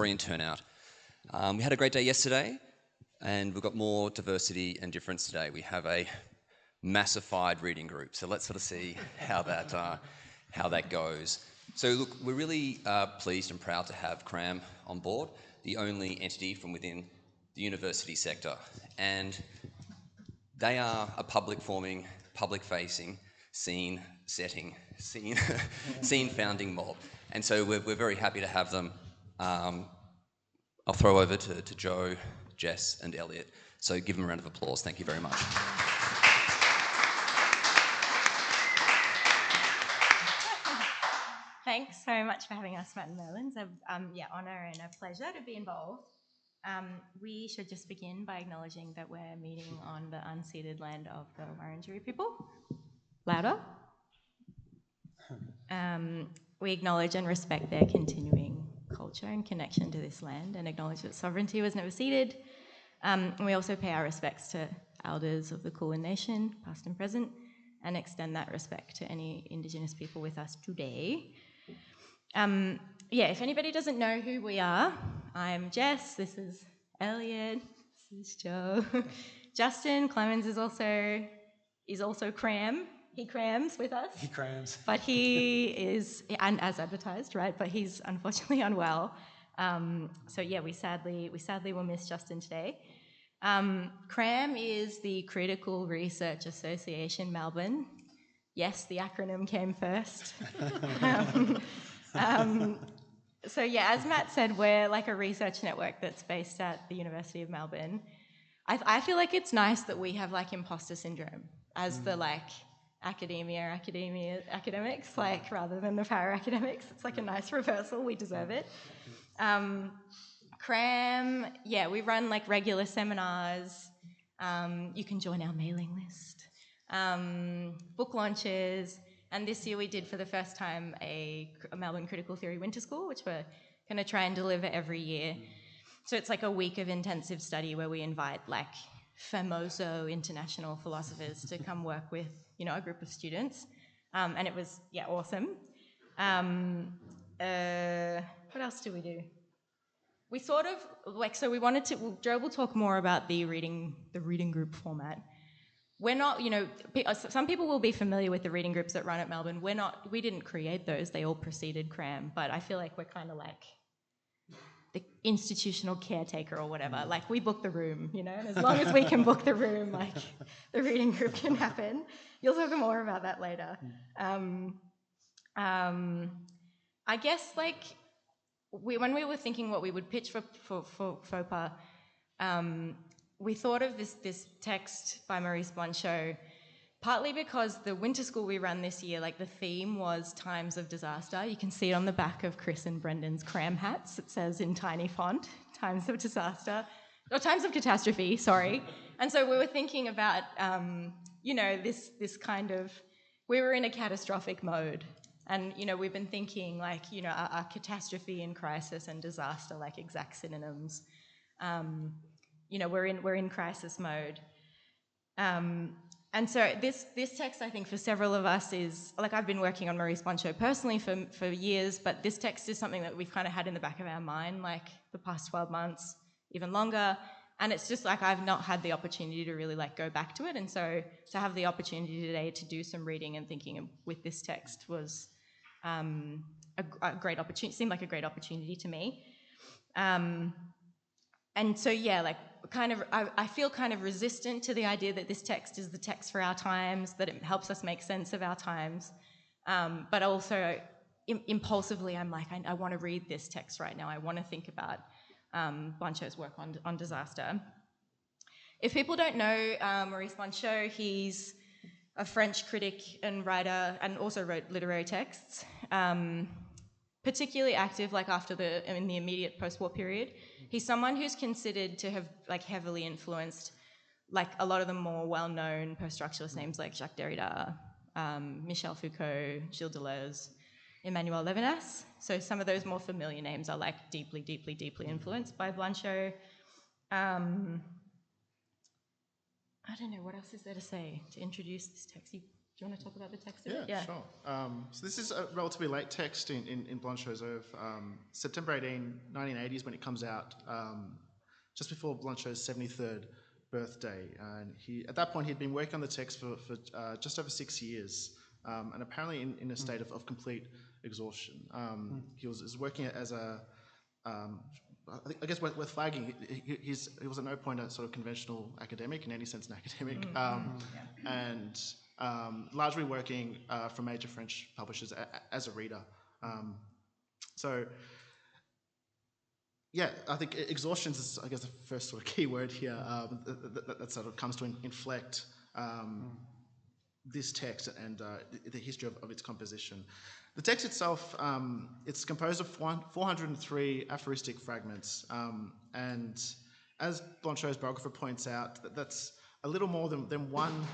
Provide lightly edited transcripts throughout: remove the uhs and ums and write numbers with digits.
Victorian turnout. We had a great day yesterday, and we've got more diversity and difference today. We have a massified reading group, so let's sort of see how that goes. So look, we're really pleased and proud to have CRAM on board, the only entity from within the university sector, and they are a public-forming, public-facing, scene-setting, scene-founding mob, and so we're very happy to have them. I'll throw over to Joe, Jess and Elliot. So give them a round of applause. Thank you very much. Thanks very much for having us, Matt and Merlin. It's honour and a pleasure to be involved. We should just begin by acknowledging that we're meeting on the unceded land of the Wurundjeri people. Louder. We acknowledge and respect their continuing culture and connection to this land, and acknowledge that sovereignty was never ceded. And we also pay our respects to elders of the Kulin Nation, past and present, and extend that respect to any Indigenous people with us today. If anybody doesn't know who we are, I'm Jess, this is Elliot, this is Joe. Justin Clemens is also CRAM. He crams with us. He crams. But he is, and as advertised, right? But he's unfortunately unwell. We sadly will miss Justin today. CRAM is the Critical Research Association Melbourne. Yes, the acronym came first. As Matt said, we're like a research network that's based at the University of Melbourne. I feel like it's nice that we have like imposter syndrome as the academics, rather than the para-academics. It's like a nice reversal, we deserve it. CRAM, we run like regular seminars. You can join our mailing list. Book launches, and this year we did for the first time a Melbourne Critical Theory Winter School, which we're going to try and deliver every year. So it's like a week of intensive study where we invite like famoso international philosophers to come work with, a group of students. And it was, awesome. What else do we do? We sort of, we wanted to, Joe will talk more about the reading group format. We're not, some people will be familiar with the reading groups that run at Melbourne. We didn't create those, they all preceded CRAM, but I feel like we're kind of like the institutional caretaker or whatever. Like we book the room, and as long as we can book the room, like the reading group can happen. You'll talk more about that later. I guess when we were thinking what we would pitch for FOPA, we thought of this text by Maurice Blanchot, partly because the winter school we ran this year, the theme was times of disaster. You can see it on the back of Chris and Brendan's CRAM hats. It says in tiny font, times of disaster, or times of catastrophe, sorry. And so we were thinking about, this kind of, we were in a catastrophic mode. And, we've been thinking are catastrophe and crisis and disaster like exact synonyms. We're in crisis mode. And so this text, I think, for several of us is, I've been working on Maurice Blanchot personally for years, but this text is something that we've kind of had in the back of our mind, the past 12 months, even longer. And it's just I've not had the opportunity to really go back to it. And so to have the opportunity today to do some reading and thinking with this text was a great opportunity, seemed like a great opportunity to me. And so, I feel kind of resistant to the idea that this text is the text for our times, that it helps us make sense of our times. But also, impulsively, I'm I want to read this text right now. I want to think about Blanchot's work on disaster. If people don't know Maurice Blanchot, he's a French critic and writer, and also wrote literary texts. Particularly active in the immediate post-war period. He's someone who's considered to have heavily influenced a lot of the more well-known post-structuralist names like Jacques Derrida, Michel Foucault, Gilles Deleuze, Emmanuel Levinas. So some of those more familiar names are deeply, deeply, deeply influenced by Blanchot. I don't know, what else is there to say to introduce this text? you want to talk about the text a Yeah, bit? Yeah, sure. So this is a relatively late text in Blanchot's oeuvre. September 18, 1980 is when it comes out, just before Blanchot's 73rd birthday. And at that point, he'd been working on the text for just over 6 years, and apparently in a state of complete exhaustion. He was working as a I guess we're flagging. He was at no point a sort of conventional academic, in any sense an academic, and largely working for major French publishers as a reader. So, yeah, I think exhaustion is, I guess, the first sort of key word here that sort of comes to inflect this text and the history of its composition. The text itself, it's composed of 403 aphoristic fragments, and as Blanchot's biographer points out, that's a little more than one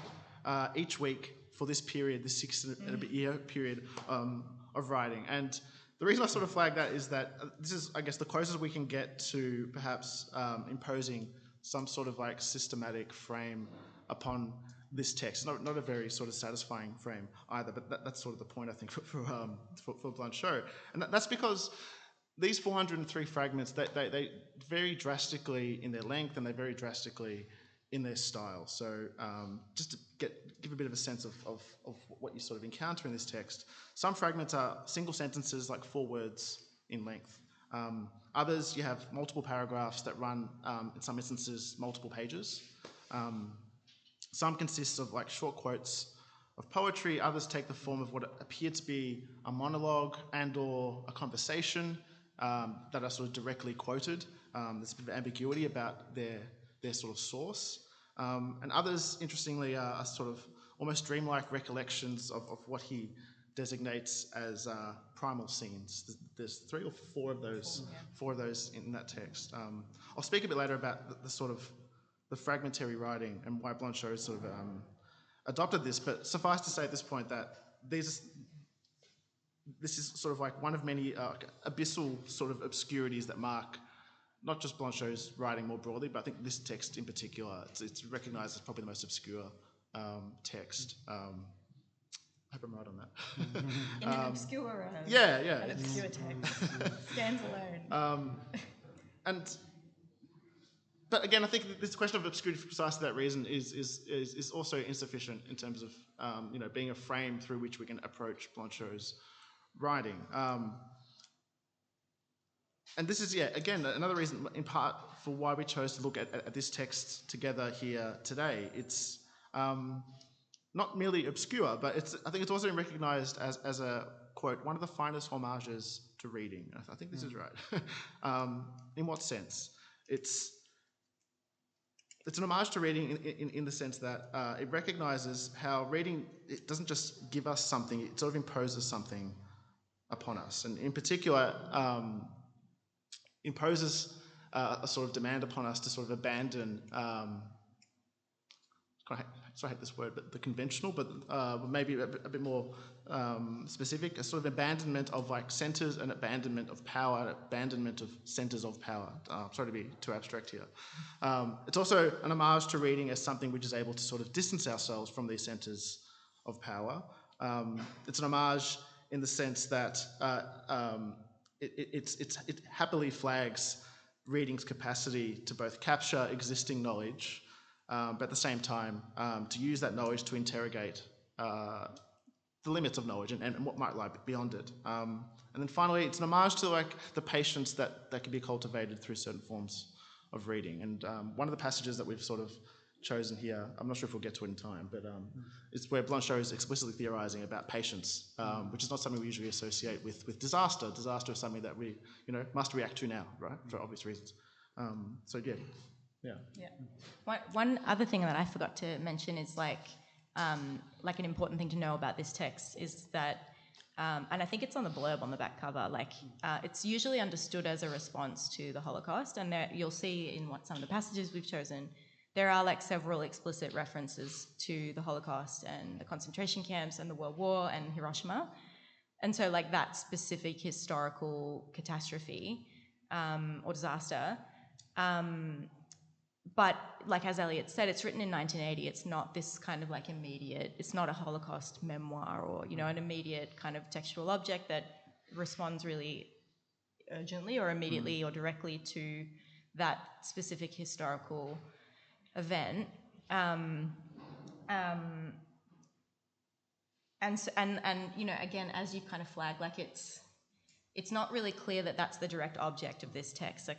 each week for this period, this 6 and a bit year period of writing. And the reason I sort of flag that is that this is, I guess, the closest we can get to perhaps imposing some sort of like systematic frame upon this text. Not a very sort of satisfying frame either, but that's sort of the point, I think, for Blanchot. And that's because these 403 fragments, they vary drastically in their length and they vary drastically in their style. So just to give a bit of a sense of what you sort of encounter in this text, some fragments are single sentences, like 4 words in length. Others, you have multiple paragraphs that run, in some instances, multiple pages. Some consist of like short quotes of poetry. Others take the form of what appear to be a monologue and/or a conversation that are sort of directly quoted. There's a bit of ambiguity about their sort of source. And others, interestingly, are sort of almost dreamlike recollections of what he designates as primal scenes. There's 3 or 4 of those, 4 of those in that text. I'll speak a bit later about the sort of the fragmentary writing and why Blanchot sort of adopted this, but suffice to say at this point that this is sort of like one of many abyssal sort of obscurities that mark not just Blanchot's writing more broadly, but I think this text in particular, it's recognised as probably the most obscure text. I hope I'm right on that. in an obscure, an obscure text stands alone. But again, I think this question of obscurity for precisely that reason is also insufficient in terms of being a frame through which we can approach Blanchot's writing. And this is, again, another reason in part for why we chose to look at this text together here today. It's not merely obscure, but I think it's also recognised as a, quote, one of the finest homages to reading. I think this is right. In what sense? It's an homage to reading in the sense that it recognises how reading, it doesn't just give us something, it sort of imposes something upon us. And in particular, imposes a sort of demand upon us to sort of abandon, I hate this word, but the conventional, but maybe a bit more specific, a sort of abandonment of like centres and abandonment of power, abandonment of centres of power. Sorry to be too abstract here. It's also an homage to reading as something which is able to sort of distance ourselves from these centres of power. It's an homage in the sense that it happily flags reading's capacity to both capture existing knowledge, but at the same time to use that knowledge to interrogate the limits of knowledge and what might lie beyond it. And then finally, it's an homage to like the patience that can be cultivated through certain forms of reading. And one of the passages that we've sort of chosen here, I'm not sure if we'll get to it in time, but it's where Blanchot is explicitly theorising about patience, which is not something we usually associate with disaster. Disaster is something that we must react to now, right, for obvious reasons. One other thing that I forgot to mention is like an important thing to know about this text is that, and I think it's on the blurb on the back cover, it's usually understood as a response to the Holocaust, and you'll see in some of the passages we've chosen, there are like several explicit references to the Holocaust and the concentration camps and the World War and Hiroshima. And so like that specific historical catastrophe or disaster, but like as Elliot said, it's written in 1980. It's not this kind of like immediate, it's not a Holocaust memoir or, you know, an immediate kind of textual object that responds really urgently or immediately or directly to that specific historical event. And you know, again, as you've kind of flagged, like it's not really clear that that's the direct object of this text. Like,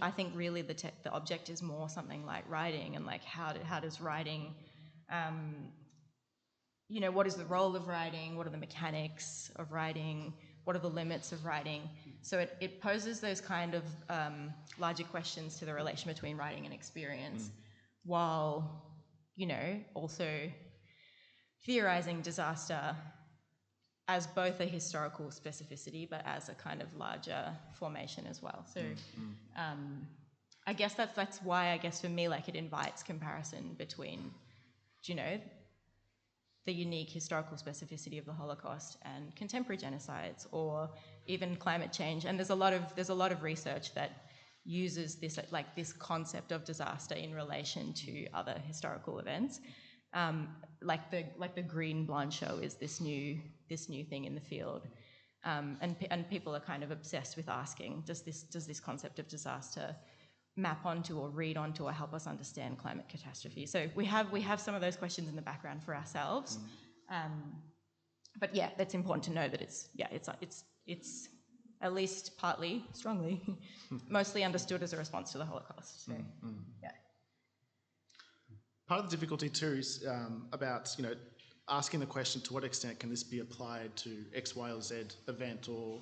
I think really the object is more something like writing, and like how does writing, you know, what is the role of writing? What are the mechanics of writing? What are the limits of writing? So it poses those kind of larger questions to the relation between writing and experience, while, you know, also theorizing disaster as both a historical specificity, but as a kind of larger formation as well. So I guess that's why, I guess for me, like it invites comparison between, you know, the unique historical specificity of the Holocaust and contemporary genocides, or even climate change. And there's a lot of research that uses this, like this concept of disaster in relation to other historical events. Like the green Blanchot is this new thing in the field, and people are kind of obsessed with asking, does this concept of disaster map onto or read onto or help us understand climate catastrophe? So we have some of those questions in the background for ourselves, but yeah, that's important to know that it's at least partly, strongly, mostly understood as a response to the Holocaust. So yeah. Part of the difficulty too is about, you know, asking the question, to what extent can this be applied to X, Y, or Z event, or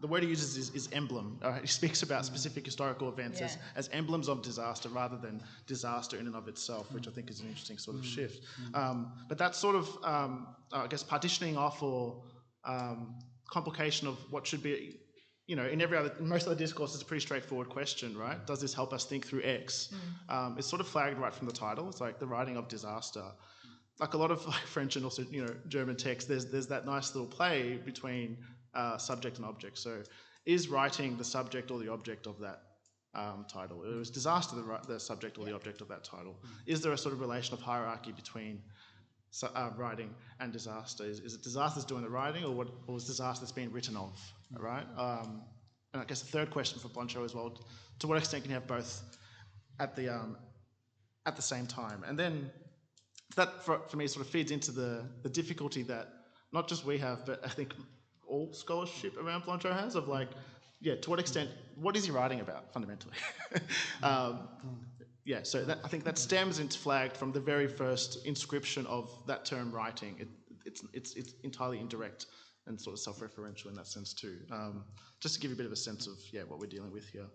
the word he uses is emblem. He speaks about specific historical events as emblems of disaster rather than disaster in and of itself, which I think is an interesting sort of shift. But that sort of, I guess, partitioning off or complication of what should be, you know, in most other discourse, it's a pretty straightforward question, right? Does this help us think through X? It's sort of flagged right from the title. It's like the writing of disaster. Like a lot of like French and also, you know, German text, there's that nice little play between subject and object. So is writing the subject or the object of that title? Is disaster the subject or the object of that title? Is there a sort of relation of hierarchy between writing and disaster? Is it disaster that's doing the writing, or is disaster that's being written of, right? And I guess the third question for Blanchot as well, to what extent can you have both at the same time? And then that, for me, sort of feeds into the difficulty that not just we have, but I think all scholarship around Blanchot has, of like, yeah, to what extent, what is he writing about fundamentally? Yeah, so I think that stems and flagged from the very first inscription of that term writing. It's entirely indirect and sort of self-referential in that sense too. Just to give you a bit of a sense of, yeah, what we're dealing with here.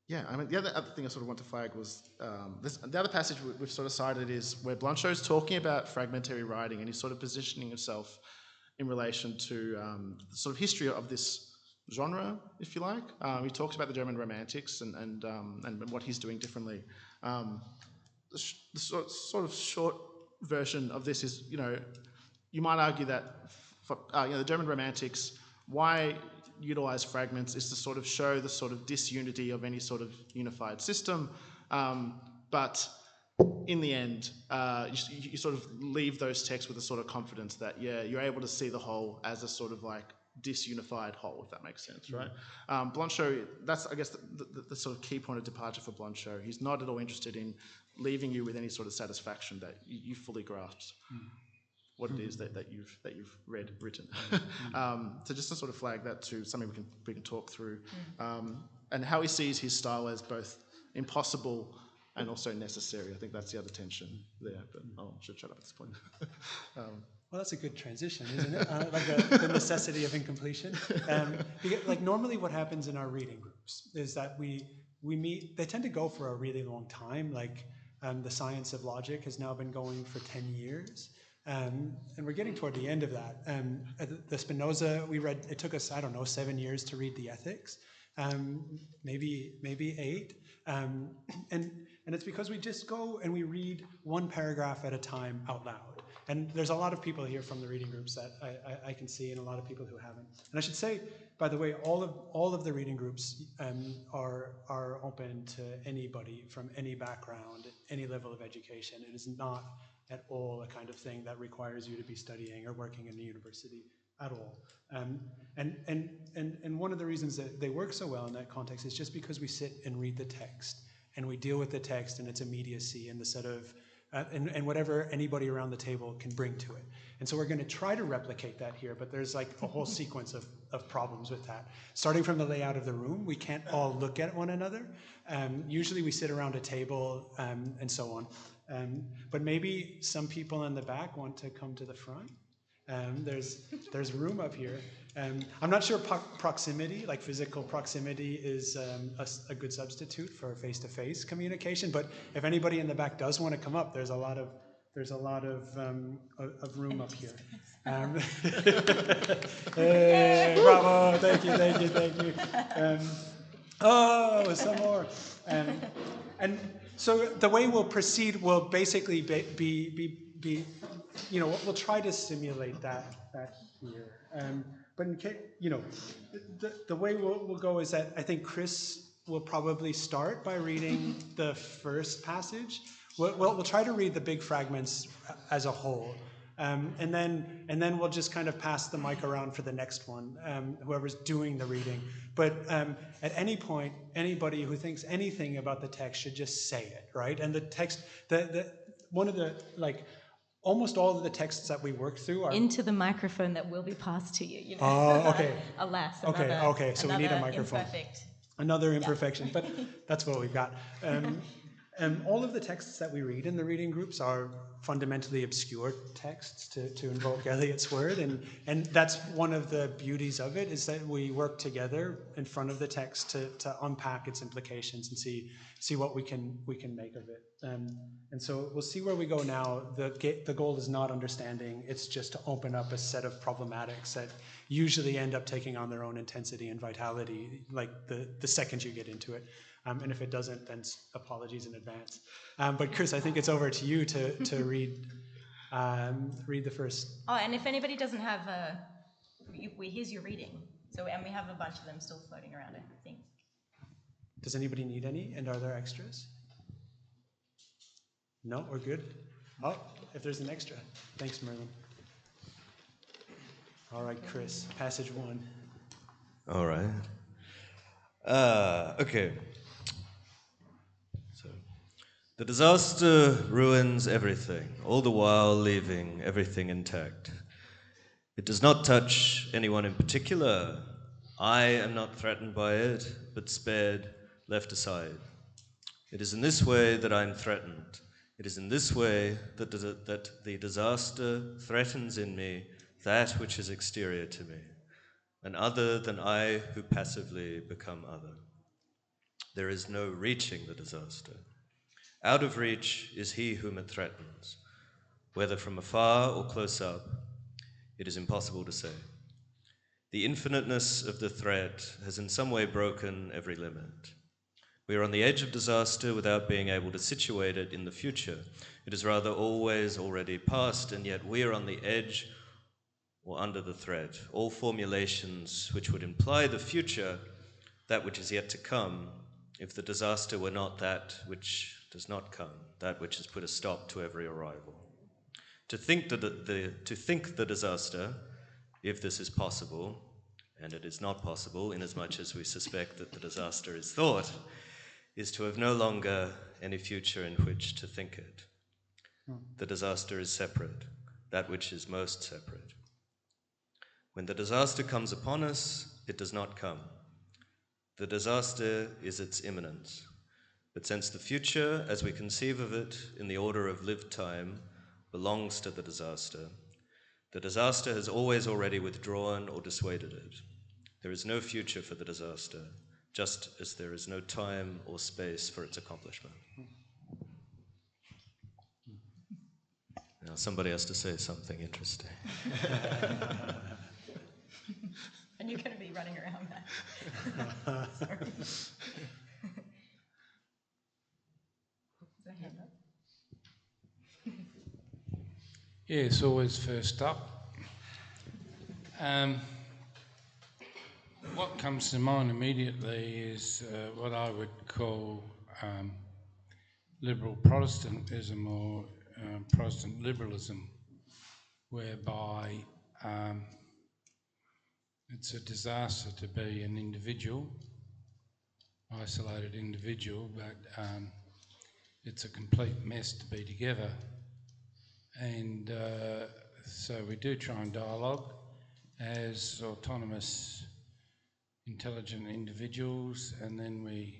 Yeah, I mean, the other thing I sort of want to flag was the other passage we've sort of cited is where Blanchot's talking about fragmentary writing, and he's sort of positioning himself in relation to the sort of history of this genre, if you like. He talks about the German Romantics and what he's doing differently. The sort of short version of this is, you know, you might argue that the German Romantics, why utilize fragments is to sort of show the sort of disunity of any sort of unified system, but in the end, you sort of leave those texts with a sort of confidence that, yeah, you're able to see the whole as a sort of like disunified whole, if that makes sense, right? Blanchot, that's, I guess, the sort of key point of departure for Blanchot. He's not at all interested in leaving you with any sort of satisfaction that you fully grasped what it is that you've written. So just to sort of flag that to something we can talk through, and how he sees his style as both impossible and also necessary. I think that's the other tension there, but I should shut up at this point. Well, that's a good transition, isn't it? Like the necessity of incompletion. Like normally what happens in our reading groups is that we meet, they tend to go for a really long time. Like the science of logic has now been going for 10 years. And we're getting toward the end of that. The Spinoza, we read, it took us, 7 years to read the Ethics, maybe 8. And it's because we just go and we read one paragraph at a time out loud. And there's a lot of people here from the reading groups that I can see, and a lot of people who haven't. And I should say, by the way, all of the reading groups are open to anybody from any background, any level of education. It is not at all a kind of thing that requires you to be studying or working in a university at all. And one of the reasons that they work so well in that context is just because we sit and read the text, and we deal with the text and its immediacy and the set of and whatever anybody around the table can bring to it. And so we're going to try to replicate that here, but there's like a whole sequence of problems with that. Starting from the layout of the room, we can't all look at one another. Usually we sit around a table and so on. But maybe some people in the back want to come to the front. There's room up here. I'm not sure proximity, like physical proximity, is a good substitute for face-to-face communication. But if anybody in the back does want to come up, there's a lot of room up here. Hey, bravo! Thank you. Some more. And so the way we'll proceed will basically be we'll try to simulate that here. But in case, the way we'll go is that I think Chris will probably start by reading the first passage. We'll try to read the big fragments as a whole, and then we'll just kind of pass the mic around for the next one, whoever's doing the reading. But at any point, anybody who thinks anything about the text should just say it, right? And the text, one of the almost all of the texts that we work through are into the microphone that will be passed to you. Oh, okay. Alas. Okay. So we need a microphone. Imperfect. Another imperfection, but that's what we've got. All of the texts that we read in the reading groups are fundamentally obscure texts, to invoke Elliot's word, and that's one of the beauties of it, is that we work together in front of the text to unpack its implications and see what we can make of it. And so we'll see where we go now. The goal is not understanding, it's just to open up a set of problematics that usually end up taking on their own intensity and vitality, like the second you get into it. And if it doesn't, then apologies in advance. But Chris, I think it's over to you to read the first. Oh, and if anybody doesn't have here's your reading. So, and we have a bunch of them still floating around, I think. Does anybody need any? And are there extras? No, we're good. Oh, if there's an extra. Thanks, Merlin. All right, Chris, passage 1. All right. Okay. So, the disaster ruins everything, all the while leaving everything intact. It does not touch anyone in particular. I am not threatened by it, but spared, left aside. It is in this way that I am threatened. It is in this way that the disaster threatens in me that which is exterior to me, an other than I who passively become other. There is no reaching the disaster. Out of reach is he whom it threatens. Whether from afar or close up, it is impossible to say. The infiniteness of the threat has in some way broken every limit. We are on the edge of disaster without being able to situate it in the future. It is rather always already past, and yet we are on the edge or under the threat. All formulations which would imply the future, that which is yet to come, if the disaster were not that which does not come, that which has put a stop to every arrival. To think the disaster, if this is possible, and it is not possible, inasmuch as we suspect that the disaster is thought, is to have no longer any future in which to think it. The disaster is separate, that which is most separate. When the disaster comes upon us, it does not come. The disaster is its imminence. But since the future, as we conceive of it in the order of lived time, belongs to the disaster has always already withdrawn or dissuaded it. There is no future for the disaster, just as there is no time or space for its accomplishment. Now somebody has to say something interesting. And you're going to be running around that. Sorry. Is there a hand up? Yes, always first up. What comes to mind immediately is what I would call liberal Protestantism or Protestant liberalism, whereby it's a disaster to be an individual, isolated individual, but it's a complete mess to be together. And so we do try and dialogue as autonomous, intelligent individuals, and then we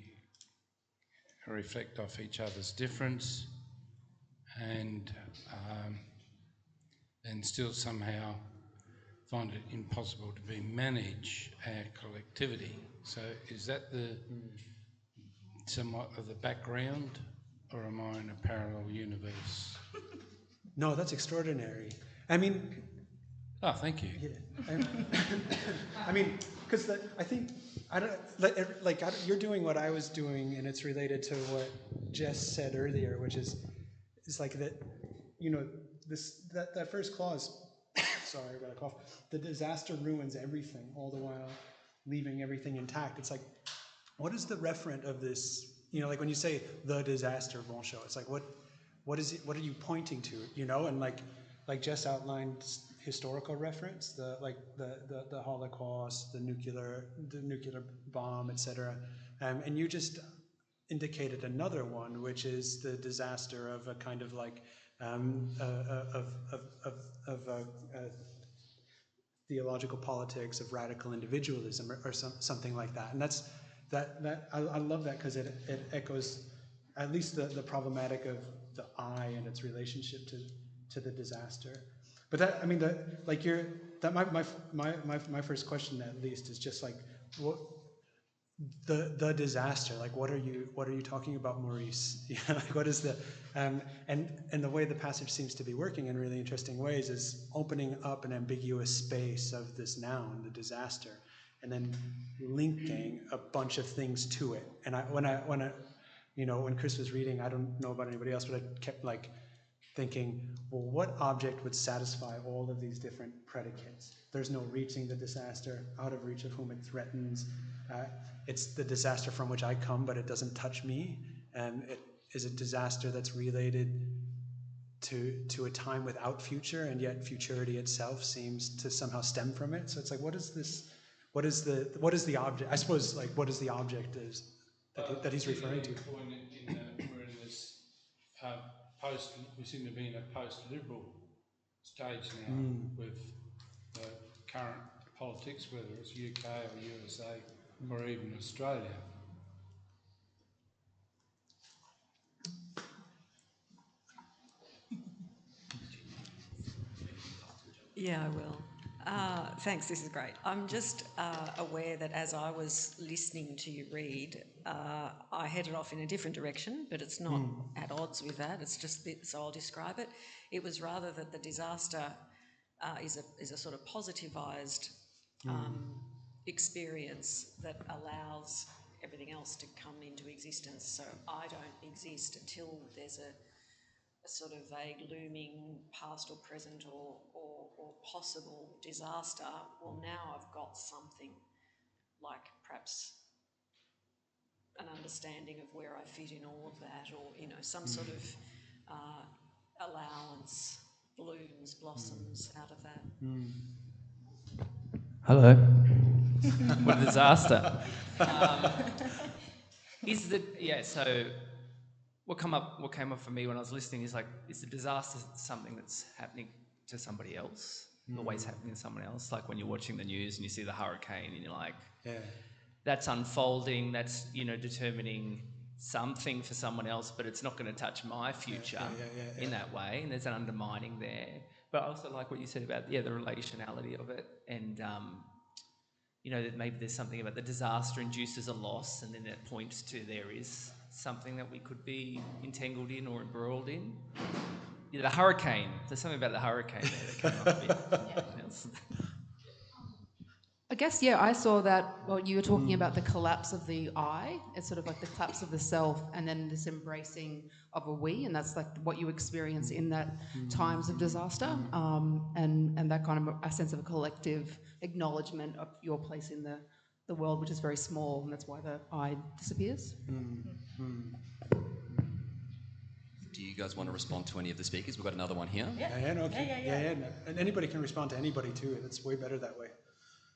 reflect off each other's difference, and still somehow find it impossible to manage our collectivity. So is that the somewhat of the background, or am I in a parallel universe? No, that's extraordinary. I mean... Oh, thank you. Yeah. I mean, because I think, you're doing what I was doing, and it's related to what Jess said earlier, which is like that, you know, that first clause, sorry, I got a cough, the disaster ruins everything, all the while leaving everything intact. It's like, what is the referent of this? You know, like when you say the disaster, Blanchot, it's like, what is it? What are you pointing to? You know, and like Jess outlined historical reference, the Holocaust, the nuclear bomb, etc. And you just indicated another one, which is the disaster of a kind of like theological politics of radical individualism or something like that. And I love that because it echoes at least the problematic of the I and its relationship to the disaster. But that, I mean, my first question at least is just like, what the disaster? Like, what are you talking about, Maurice? You know, like, what is the and the way the passage seems to be working in really interesting ways is opening up an ambiguous space of this noun, the disaster, and then linking a bunch of things to it. And when Chris was reading, I don't know about anybody else, but I kept like thinking, well, what object would satisfy all of these different predicates? There's no reaching the disaster, out of reach of whom it threatens. It's the disaster from which I come, but it doesn't touch me. It is a disaster that's related to a time without future, and yet futurity itself seems to somehow stem from it. So it's like, what is this? What is the object? I suppose, like, what is the object that he's referring to? We're in this we seem to be in a post-liberal stage now with the current politics, whether it's UK or USA or even Australia. Yeah, I will. Thanks, this is great. I'm just aware that as I was listening to you read, I headed off in a different direction, but it's not at odds with that. It's just so I'll describe it. It was rather that the disaster is a sort of positivized experience that allows everything else to come into existence. So I don't exist until there's a sort of vague looming past or present or possible disaster. Well, now I've got something like perhaps an understanding of where I fit in all of that, or, you know, some sort of allowance, blooms, blossoms out of that. Hello. What a disaster. So what came up for me when I was listening is like, is the disaster something that's happening to somebody else? Always happening to someone else? Like when you're watching the news and you see the hurricane and you're like, that's unfolding, that's, you know, determining something for someone else, but it's not going to touch my future in that way, and there's an undermining there. But I also like what you said about the relationality of it, and you know, that maybe there's something about the disaster induces a loss, and then that points to there is something that we could be entangled in or embroiled in. Yeah, the hurricane. There's something about the hurricane there that came up a bit. I guess, yeah, I saw that, well, you were talking about the collapse of the I. It's sort of like the collapse of the self and then this embracing of a we, and that's like what you experience in that times of disaster, and that kind of a sense of a collective acknowledgement of your place in the world, which is very small, and that's why the I disappears. Do you guys want to respond to any of the speakers? We've got another one here. No. And anybody can respond to anybody too. It's way better that way.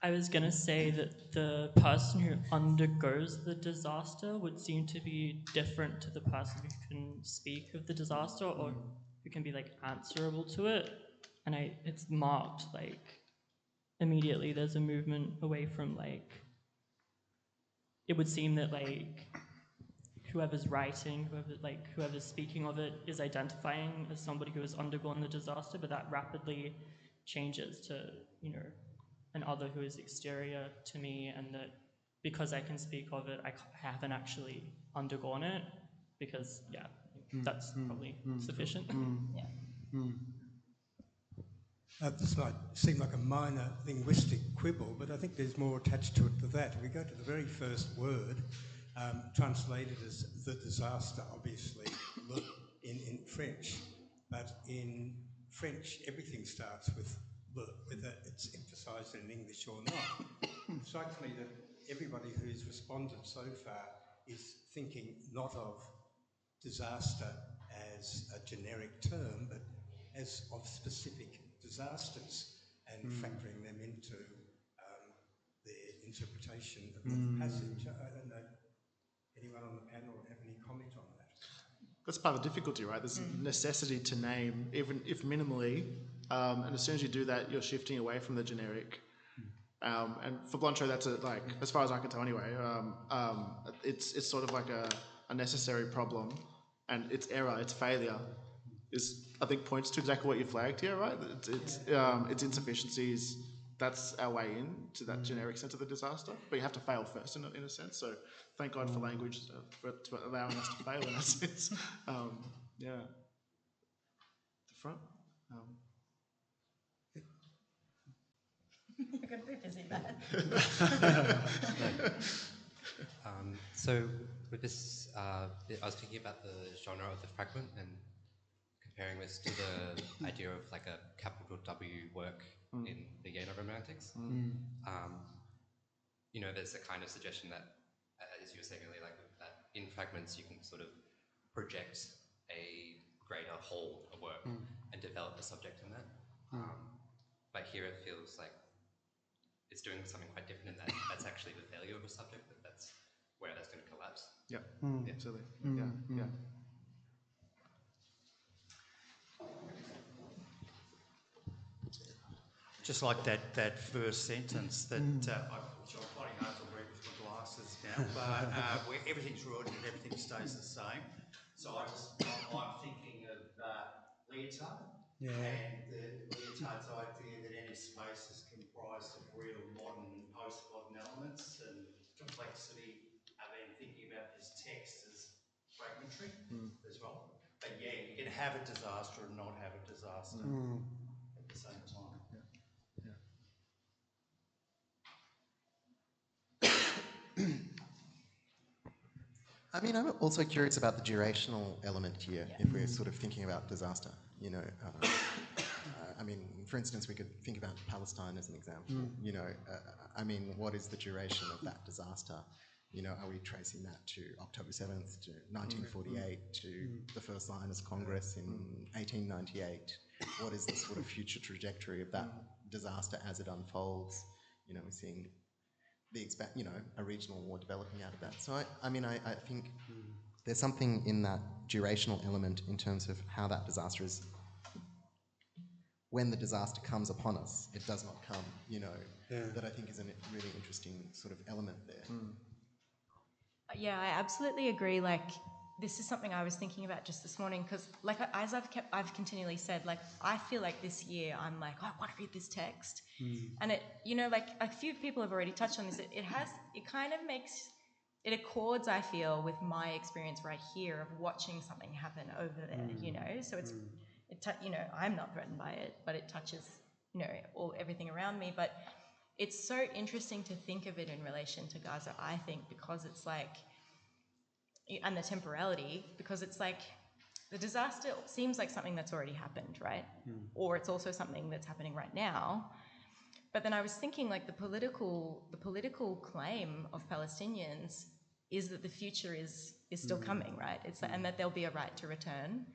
I was going to say that the person who undergoes the disaster would seem to be different to the person who can speak of the disaster or who can be like answerable to it. And it's marked like immediately there's a movement away from like, it would seem that like whoever's writing, whoever's speaking of it is identifying as somebody who has undergone the disaster, but that rapidly changes to, you know, an other who is exterior to me, and that because I can speak of it, I haven't actually undergone it, because, yeah, that's probably sufficient. This might seem like a minor linguistic quibble, but I think there's more attached to it than that. If we go to the very first word, translated as the disaster, obviously, in French, but in French, everything starts with le, whether it's emphasised in English or not. It strikes me that everybody who's responded so far is thinking not of disaster as a generic term, but as of specific disasters, and factoring them into their interpretation of the passage. I don't know, anyone on the panel have any comment on that? That's part of the difficulty, right? There's a necessity to name, even if minimally, and as soon as you do that, you're shifting away from the generic. And for Blanchot, that's like, as far as I can tell anyway, it's sort of like a necessary problem, and its error, its failure, is, I think, points to exactly what you flagged here, right? Its insufficiencies, that's our way in to that generic sense of the disaster, but you have to fail first in a sense, so thank God for language for allowing us to fail in that sense. Yeah. The front. You're going to be busy, man. So with this, I was thinking about the genre of the fragment and comparing this to the idea of like a capital W work in the Yale Romantics. You know, there's a kind of suggestion that, as you were saying earlier, like that in fragments you can sort of project a greater whole of work and develop a subject in that. But here it feels like it's doing something quite different in that that's actually the failure of a subject, that's where that's going to collapse. Yeah, absolutely. Yeah. Just like that first sentence that which I'm finding hard to read with my glasses now, but where everything's ruined and everything stays the same. So I'm thinking of leotard, and the leotard's idea that any space is comprised of real modern and post-modern elements and complexity. I've been thinking about this text as fragmentary as well. But yeah, you can have a disaster and not have a disaster at the same time. I mean, I'm also curious about the durational element here, if we're sort of thinking about disaster, you know. I mean, for instance, we could think about Palestine as an example, you know. I mean, what is the duration of that disaster? You know, are we tracing that to October 7th, to 1948, to the First Zionist Congress in 1898? What is the sort of future trajectory of that disaster as it unfolds? You know, we're seeing a regional war developing out of that. So I think there's something in that durational element in terms of how that disaster is, when the disaster comes upon us, it does not come, you know, that I think is a really interesting sort of element there. Yeah, I absolutely agree. Like, this is something I was thinking about just this morning, because like as I've continually said, like I feel like this year I'm like, oh, I want to read this text, and it, you know, like a few people have already touched on this. It kind of makes it accords, I feel, with my experience right here of watching something happen over there. You know, so you know, I'm not threatened by it, but it touches, you know, everything around me. But it's so interesting to think of it in relation to Gaza, I think, because it's like, and the temporality, because it's like, the disaster seems like something that's already happened, right? Or it's also something that's happening right now. But then I was thinking, like, the political claim of Palestinians is that the future is still coming, right? And that there'll be a right to return.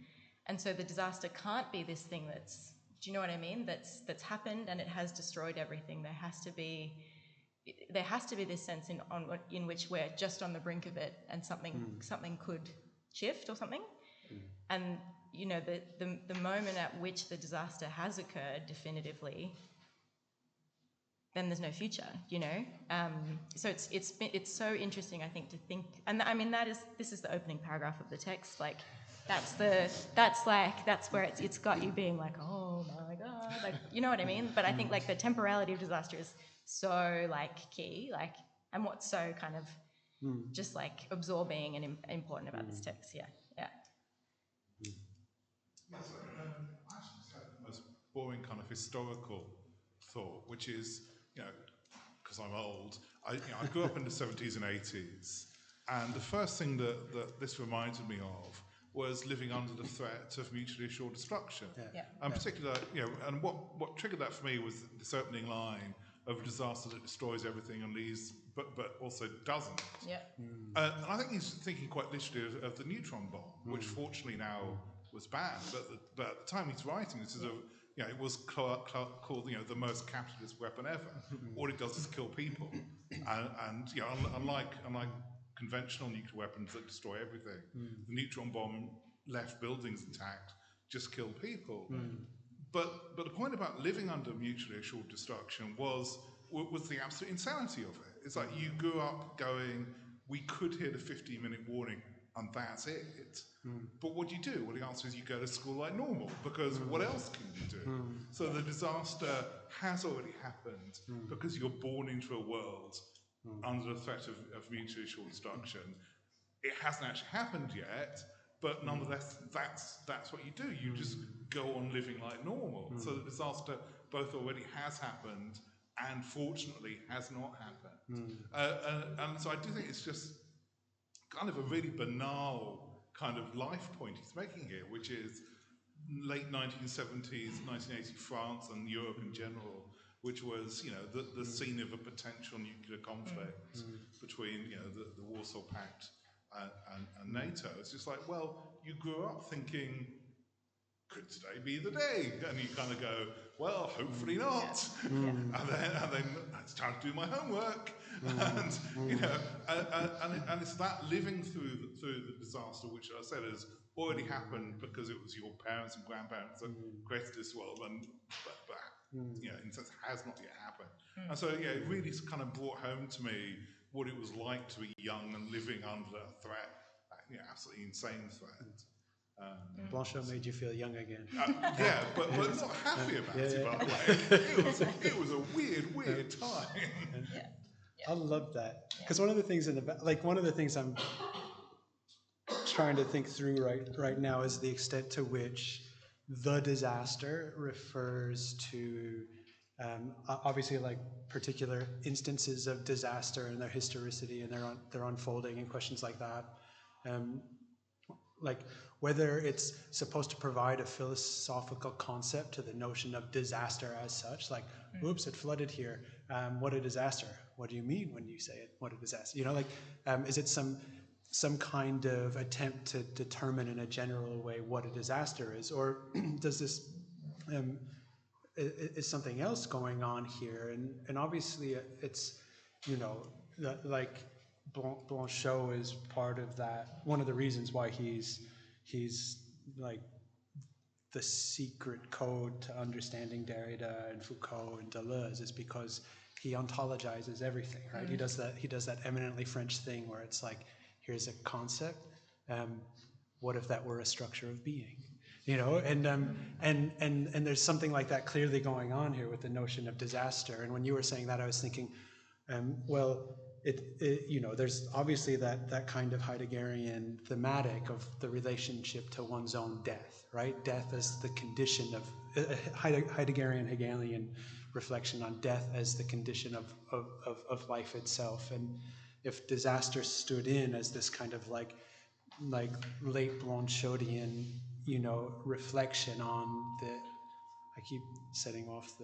And so the disaster can't be this thing that's, do you know what I mean? That's happened and it has destroyed everything. There has to be this sense in which we're just on the brink of it, and something could shift or something. And you know, the moment at which the disaster has occurred definitively, then there's no future, you know. So it's so interesting, I think, to think, and I mean this is the opening paragraph of the text. Like that's where it's got you being like, oh my god, like, you know what I mean. But I think like the temporality of disaster is so like key, like, and what's so kind of just like absorbing and important about this text. Yeah. I actually just had the most boring kind of historical thought, which is, you know, because I'm old, I grew up in the 70s and 80s, and the first thing that this reminded me of was living under the threat of mutually assured destruction. And particularly, you know, and what triggered that for me was this opening line of a disaster that destroys everything and leaves, but also doesn't. And I think he's thinking quite literally of the neutron bomb, which fortunately now was banned, but at the time he's writing this is it was called, you know, the most capitalist weapon ever. All it does is kill people, and you know, unlike conventional nuclear weapons that destroy everything, the neutron bomb left buildings intact, just killed people. But the point about living under mutually assured destruction was the absolute insanity of it. It's like you grew up going, we could hear the 15-minute warning and that's it. But what do you do? Well, the answer is you go to school like normal, because what else can you do? So the disaster has already happened because you're born into a world under the threat of mutually assured destruction. It hasn't actually happened yet, but nonetheless, that's what you do. You just go on living like normal. So the disaster both already has happened and fortunately has not happened. And so I do think it's just kind of a really banal kind of life point he's making here, which is late 1970s, 1980 France and Europe in general, which was, you know, the scene of a potential nuclear conflict between, you know, the Warsaw Pact and NATO. It's just like, well, you grew up thinking, could today be the day? And you kind of go, well, hopefully not. And then it's time to do my homework. And you know, and it's that living through the disaster, which I said has already happened because it was your parents and grandparents that created this world, and but you know, in a sense, has not yet happened. And so yeah, it really kind of brought home to me what it was like to be young and living under a threat, you know, absolutely insane threat. Blanchot made you feel young again. Yeah, but not happy about it, by the way. It was a weird time. I love that, because one of the things one of the things I'm trying to think through right now is the extent to which the disaster refers to obviously like particular instances of disaster and their historicity and their unfolding and questions like that. Like whether it's supposed to provide a philosophical concept to the notion of disaster as such, like, oops, it flooded here. What a disaster. What do you mean when you say it? What a disaster? You know, like, is it some kind of attempt to determine in a general way what a disaster is? Or does this, is something else going on here? And obviously it's, you know, like, Blanchot is part of that. One of the reasons why he's like the secret code to understanding Derrida and Foucault and Deleuze is because he ontologizes everything, right? He does that eminently French thing where it's like, here's a concept. What if that were a structure of being? You know, and there's something like that clearly going on here with the notion of disaster. And when you were saying that, I was thinking, well, it you know, there's obviously that kind of Heideggerian thematic of the relationship to one's own death, right? Death as the condition of Heideggerian, Hegelian reflection on death as the condition of life itself. And if disaster stood in as this kind of like late Blanchotian, reflection on the, I keep setting off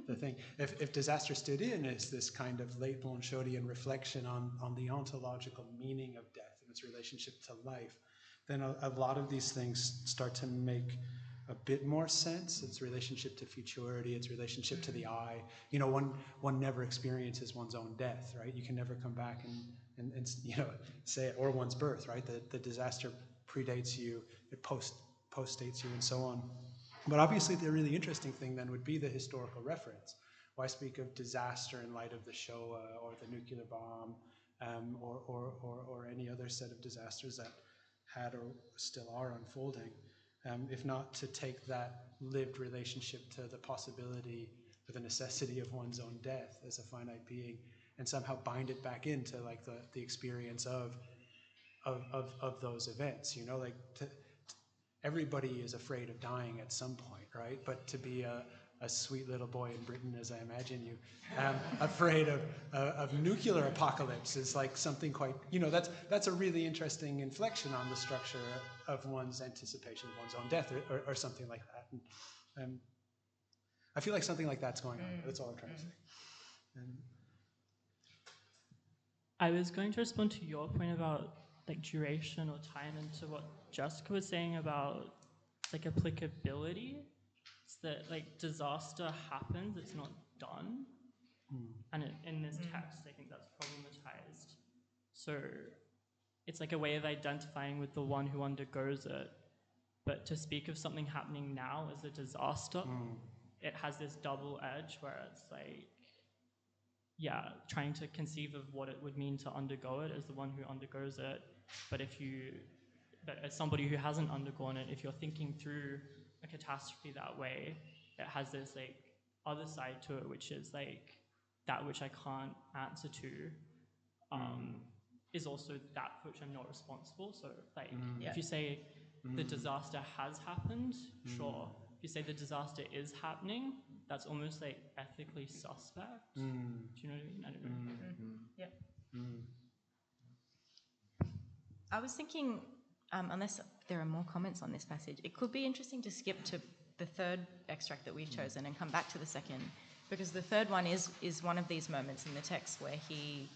the thing. If disaster stood in as this kind of late Blanchotian reflection on the ontological meaning of death and its relationship to life, then a lot of these things start to make a bit more sense. Its relationship to futurity, its relationship to the I. One never experiences one's own death, right? You can never come back and say it, or one's birth, right? The disaster predates you, it postdates you, and so on. But obviously the really interesting thing then would be the historical reference. Why speak of disaster in light of the Shoah or the nuclear bomb, or any other set of disasters that had or still are unfolding, if not to take that lived relationship to the possibility or the necessity of one's own death as a finite being, and somehow bind it back into like the experience of those events. Everybody is afraid of dying at some point, right? But to be a sweet little boy in Britain, as I imagine you, afraid of nuclear apocalypse is like something quite, that's a really interesting inflection on the structure of one's anticipation of one's own death, or something like that. And I feel like something like that's going on. That's all I'm trying to say. I was going to respond to your point about like duration or time, and to what Jessica was saying about like applicability. It's that like disaster happens, it's not done. And in this text, I think that's problematized. So it's like a way of identifying with the one who undergoes it. But to speak of something happening now as a disaster, it has this double edge where it's like, trying to conceive of what it would mean to undergo it as the one who undergoes it. But as somebody who hasn't undergone it, if you're thinking through a catastrophe that way, it has this like other side to it, which is like that which I can't answer to, is also that for which I'm not responsible. So like if you say the disaster has happened, sure. If you say the disaster is happening, that's almost like ethically suspect. Do you know what I mean? I don't know. Yep. I was thinking, unless there are more comments on this passage, it could be interesting to skip to the third extract that we've chosen and come back to the second, because the third one is one of these moments in the text where he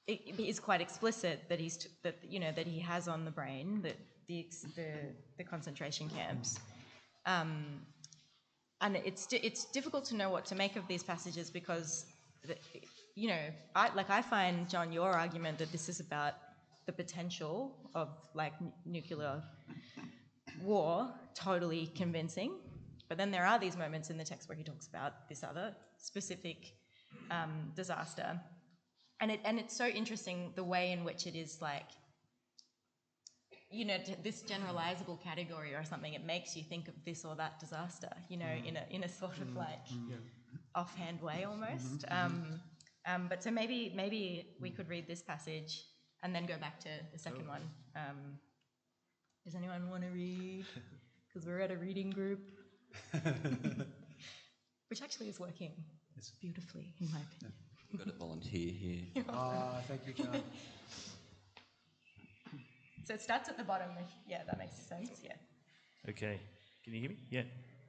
it is quite explicit that that he has on the brain that the concentration camps, and it's difficult to know what to make of these passages, because I find, John, your argument that this is about the potential of like nuclear war totally convincing, but then there are these moments in the text where he talks about this other specific disaster, and it's so interesting the way in which it is like, this generalizable category or something. It makes you think of this or that disaster, in a sort of like offhand way almost. But so maybe we could read this passage and then go back to the second one. Does anyone want to read? Because we're at a reading group, which actually is working beautifully, in my opinion. You've got a volunteer here. Thank you, John. So it starts at the bottom. That makes sense. Yeah. Okay. Can you hear me? Yeah.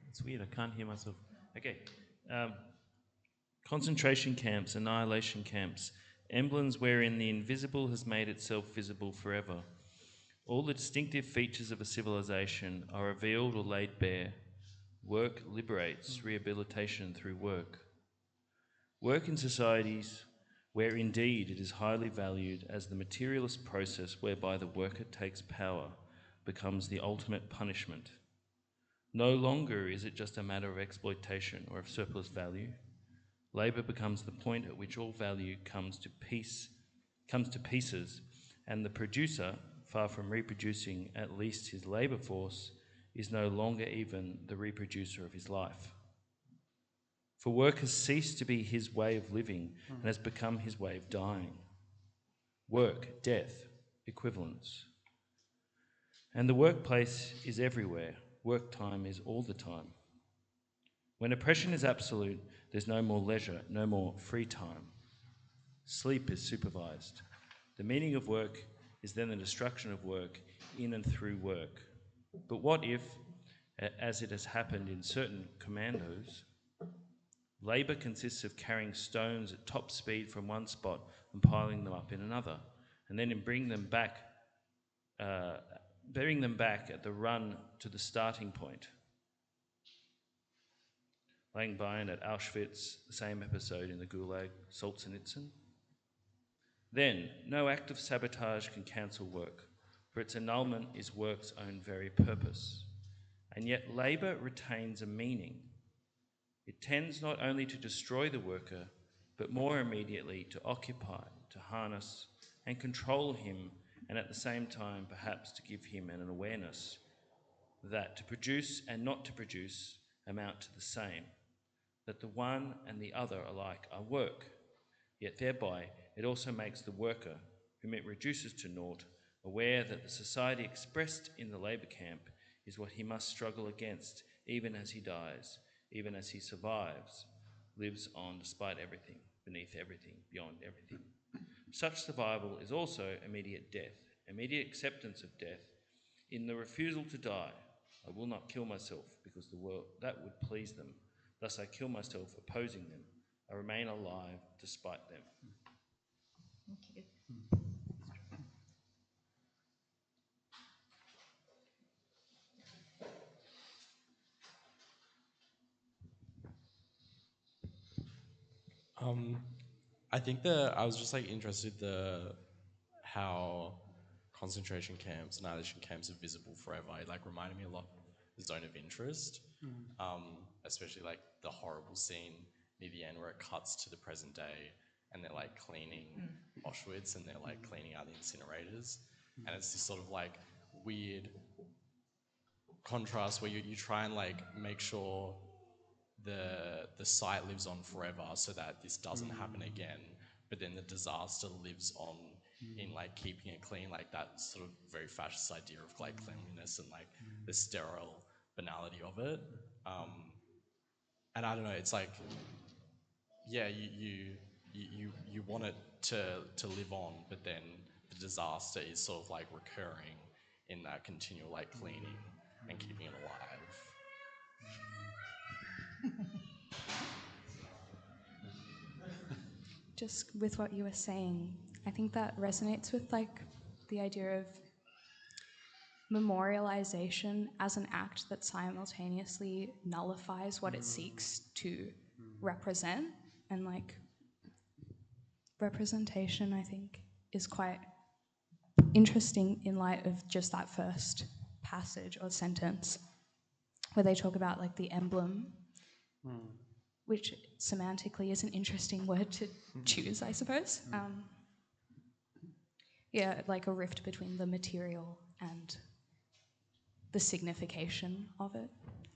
It's weird. I can't hear myself. Okay. Concentration camps, annihilation camps, emblems wherein the invisible has made itself visible forever. All the distinctive features of a civilization are revealed or laid bare. Work liberates, rehabilitation through work. Work in societies where indeed it is highly valued as the materialist process whereby the worker takes power, becomes the ultimate punishment. No longer is it just a matter of exploitation or of surplus value. Labour becomes the point at which all value comes to pieces, and the producer, far from reproducing at least his labour force, is no longer even the reproducer of his life. For work has ceased to be his way of living and has become his way of dying. Work, death, equivalence. And the workplace is everywhere. Work time is all the time. When oppression is absolute, there's no more leisure, no more free time. Sleep is supervised. The meaning of work is then the destruction of work in and through work. But what if, as it has happened in certain commandos, labour consists of carrying stones at top speed from one spot and piling them up in another, and then in bringing them back at the run to the starting point? Langbein at Auschwitz, the same episode in the Gulag, Solzhenitsyn. Then, no act of sabotage can cancel work, for its annulment is work's own very purpose. And yet labour retains a meaning. It tends not only to destroy the worker, but more immediately to occupy, to harness and control him, and at the same time perhaps to give him an awareness that to produce and not to produce amount to the same, that the one and the other alike are work, yet thereby it also makes the worker, whom it reduces to naught, aware that the society expressed in the labour camp is what he must struggle against, even as he dies, even as he survives, lives on despite everything, beneath everything, beyond everything. Such survival is also immediate death, immediate acceptance of death, in the refusal to die. I will not kill myself because the world that would please them. Thus I kill myself opposing them. I remain alive despite them. Thank you. I think I was just like interested how concentration camps, annihilation camps are visible forever. It like reminded me a lot of the Zone of Interest, especially like the horrible scene near the end where it cuts to the present day and they're like cleaning Auschwitz and they're like cleaning out the incinerators, and it's this sort of like weird contrast where you try and like make sure the site lives on forever so that this doesn't happen again, but then the disaster lives on in like keeping it clean, like that sort of very fascist idea of like cleanliness and like the sterile banality of it. And I don't know, it's like, yeah, you want it to live on, but then the disaster is sort of like recurring in that continual like cleaning and keeping it alive. Just with what you were saying, I think that resonates with like the idea of memorialization as an act that simultaneously nullifies what it seeks to represent. And like representation, I think, is quite interesting in light of just that first passage or sentence where they talk about like the emblem, which semantically is an interesting word to choose, I suppose. Yeah, like a rift between the material and the signification of it,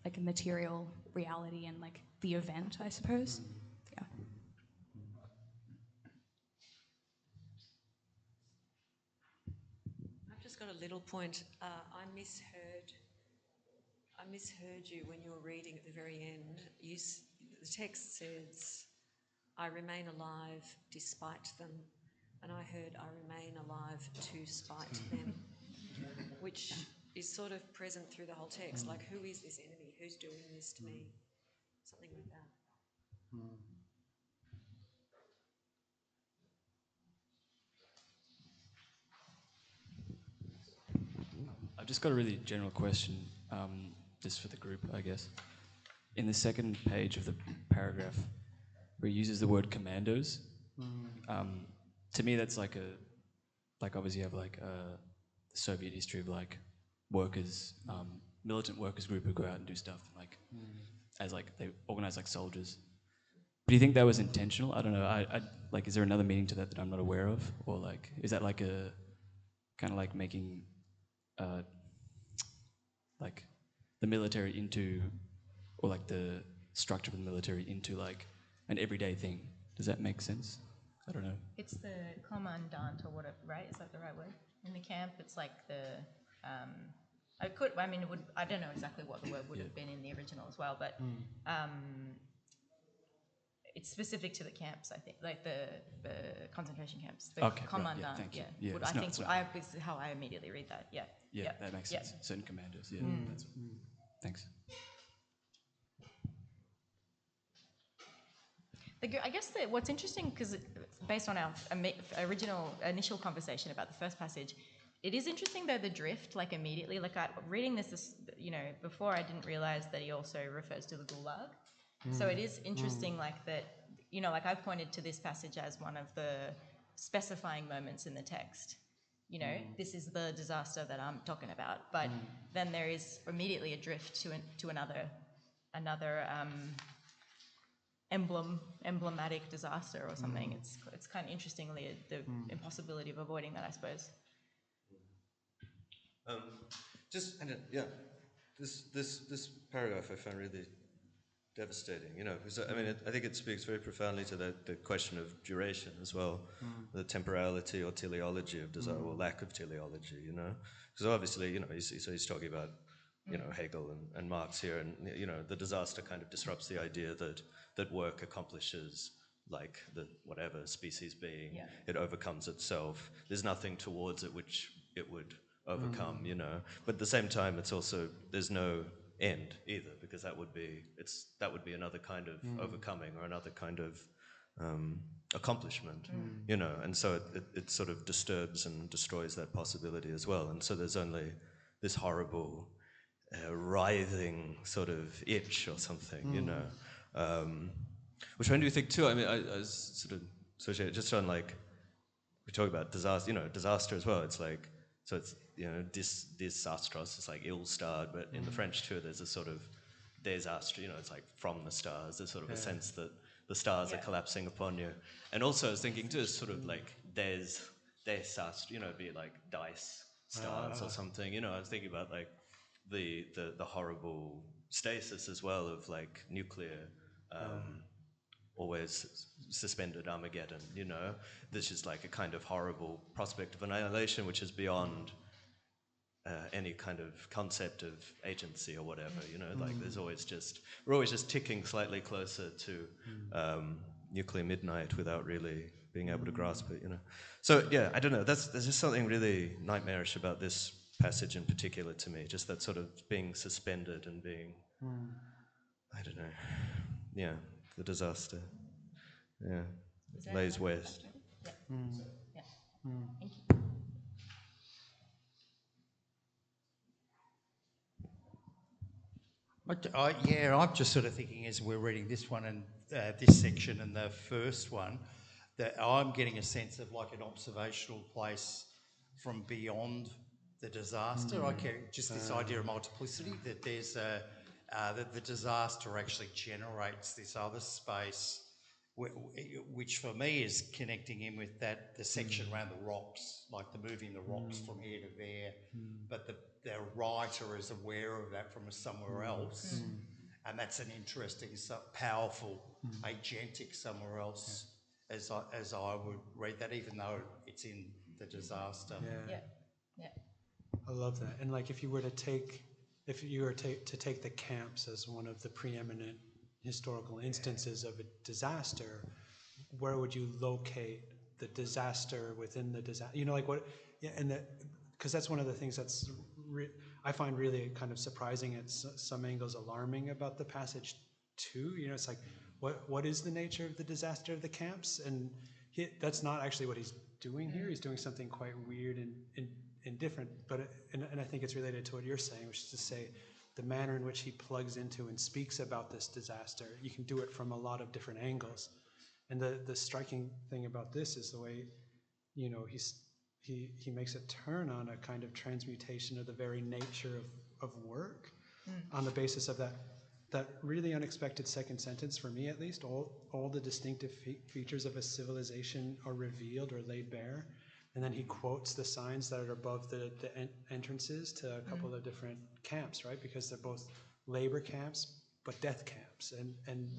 like a material reality and like the event, I suppose. Yeah. I've just got a little point. I misheard you when you were reading at the very end. The text says, I remain alive despite them, and I heard I remain alive to spite them, which is sort of present through the whole text. Like, who is this enemy? Who's doing this to me? Something like that. I've just got a really general question, just for the group, I guess. In the second page of the paragraph, where he uses the word commandos, to me that's like obviously you have like the Soviet history of like workers, militant workers group who go out and do stuff like as like they organize like soldiers. But do you think that was intentional? I don't know. I like, is there another meaning to that I'm not aware of, or like is that like a kind of like making like the military into, or like the structure of the military into like an everyday thing? Does that make sense? I don't know. It's the commandant or whatever, right? Is that the right word? In the camp, it's like the I don't know exactly what the word would have been in the original as well, but it's specific to the camps, I think, like the concentration camps. The commandant, right, thank you. Yeah, I think is how I immediately read that. Yeah, that makes sense. Certain commandos. Yeah, that's thanks. I guess that what's interesting, because based on our initial conversation about the first passage, it is interesting though the drift, like immediately, like reading this, before I didn't realize that he also refers to the Gulag. So it is interesting, like that, like I've pointed to this passage as one of the specifying moments in the text. This is the disaster that I'm talking about, but then there is immediately a drift to another emblematic disaster or something. It's kind of interestingly the impossibility of avoiding that, I suppose. This paragraph I found really devastating, because I think it speaks very profoundly to the question of duration as well, the temporality or teleology of desire, or lack of teleology, because obviously, he's talking about, Hegel and Marx here, and, the disaster kind of disrupts the idea that work accomplishes, like, the whatever species being, it overcomes itself. There's nothing towards it which it would overcome, but at the same time, it's also, there's no end either, because that would be another kind of overcoming or another kind of accomplishment, and so it sort of disturbs and destroys that possibility as well, and so there's only this horrible writhing sort of itch or something, which when do you think too? I was sort of associated just on, like, we talk about disaster as well. It's like, so it's, disastros, it's like ill-starred, but in the French too, there's a sort of désastre, it's like from the stars. There's sort of a sense that the stars are collapsing upon you. And also I was thinking too, sort of like désastre, be like dice stars or something. I was thinking about, like, the horrible stasis as well of, like, nuclear always suspended Armageddon, This is like a kind of horrible prospect of annihilation, which is beyond any kind of concept of agency or whatever, like we're always just ticking slightly closer to nuclear midnight without really being able to grasp it, So yeah, I don't know, there's just something really nightmarish about this passage in particular to me, just that sort of being suspended and being, I don't know, the disaster, lays waste. Thank you. I'm just sort of thinking as we're reading this one and this section and the first one, that I'm getting a sense of like an observational place from beyond the disaster. I get just this idea of multiplicity, that there's that the disaster actually generates this other space, which for me is connecting in with the section around the rocks, like the moving the rocks from here to there, but the writer is aware of that from somewhere else, and that's an interesting, powerful, agentic somewhere else, as I would read that, even though it's in the disaster. I love that. And like, if you were to take the camps as one of the preeminent historical instances of a disaster, where would you locate the disaster within the disaster? Like what? Yeah, and because that's one of the things that's I find really kind of surprising at some angles, alarming about the passage too. It's like, what is the nature of the disaster of the camps? And that's not actually what he's doing here. He's doing something quite weird and different. But and I think it's related to what you're saying, which is to say, the manner in which he plugs into and speaks about this disaster, you can do it from a lot of different angles. And the striking thing about this is the way, he makes a turn on a kind of transmutation of the very nature of work on the basis of that really unexpected second sentence, for me at least. All the distinctive features of a civilization are revealed or laid bare. And then he quotes the signs that are above the entrances to a couple of different camps, right? Because they're both labor camps, but death camps. And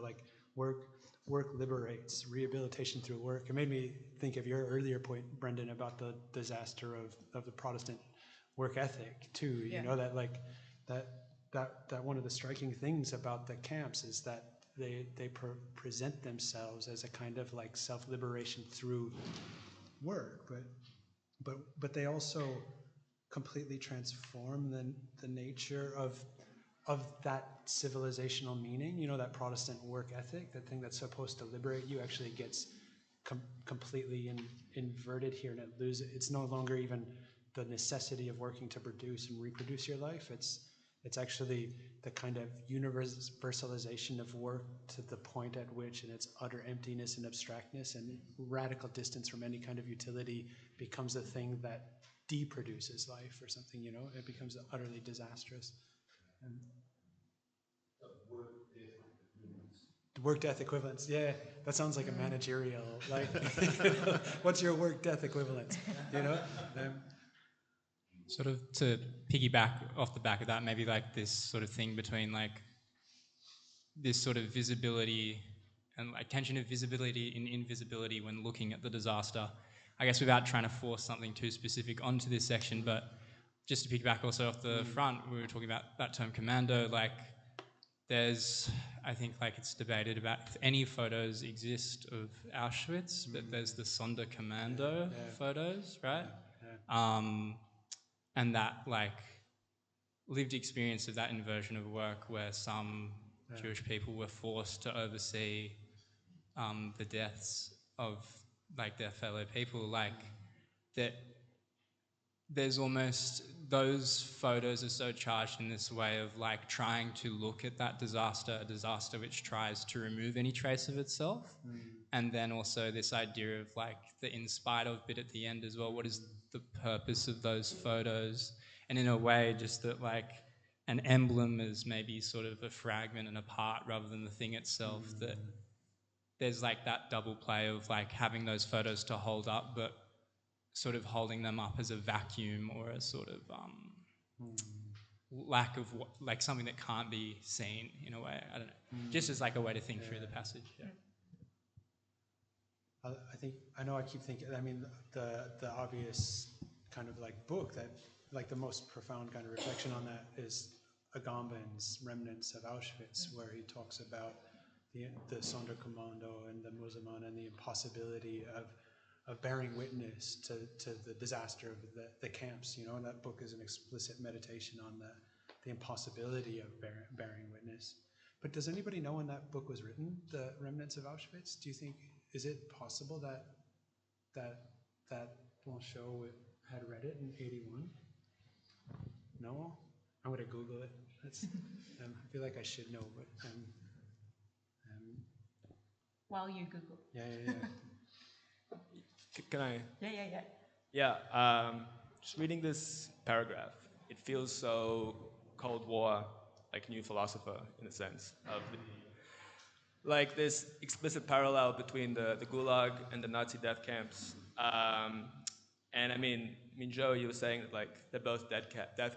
like work liberates, rehabilitation through work. It made me think of your earlier point, Brendan, about the disaster of the Protestant work ethic too. You know, that like that one of the striking things about the camps is that they present themselves as a kind of like self-liberation through work, but they also completely transform the nature of that civilizational meaning. You know, that Protestant work ethic, that thing that's supposed to liberate you, actually gets completely inverted here, and it's no longer even the necessity of working to produce and reproduce your life. It's actually the kind of universalization of work to the point at which, in its utter emptiness and abstractness and radical distance from any kind of utility, becomes a thing that deproduces life or something. You know, it becomes utterly disastrous. Work death equivalence. Yeah, that sounds like a managerial. Like, what's your work death equivalence? You know. Sort of to piggyback off the back of that, maybe like this sort of thing between like this sort of visibility and like tension of visibility and invisibility when looking at the disaster. I guess without trying to force something too specific onto this section, but just to piggyback also off the front, we were talking about that term commando. Like, there's, I think, like it's debated about if any photos exist of Auschwitz, but there's the Sonderkommando photos, right? And that, like, lived experience of that inversion of work where some Jewish people were forced to oversee the deaths of, like, their fellow people, like, that there's almost, those photos are so charged in this way of, like, trying to look at that disaster, a disaster which tries to remove any trace of itself. And then also this idea of, like, the in spite of bit at the end as well. What is the purpose of those photos? And in a way, just that, like, an emblem is maybe sort of a fragment and a part rather than the thing itself, that there's, like, that double play of, like, having those photos to hold up, but sort of holding them up as a vacuum or a sort of lack of, like, something that can't be seen in a way. I don't know. Just as, like, a way to think through the passage. Yeah. I know I keep thinking, I mean, the obvious kind of like book that, like, the most profound kind of reflection on that is Agamben's Remnants of Auschwitz, where he talks about the Sonderkommando and the Musulman and the impossibility of bearing witness to the disaster of the camps, you know, and that book is an explicit meditation on the impossibility of bearing witness. But does anybody know when that book was written, The Remnants of Auschwitz? Do you think, is it possible that Blanchot had read it in 81? No? I'm going to Google it. That's, I feel like I should know, but... While you Google. Yeah. Can I? Yeah. Yeah, just reading this paragraph, it feels so Cold War, like New Philosopher, in a sense, of like this explicit parallel between the Gulag and the Nazi death camps. And I mean, Joe, you were saying that, like, they're both death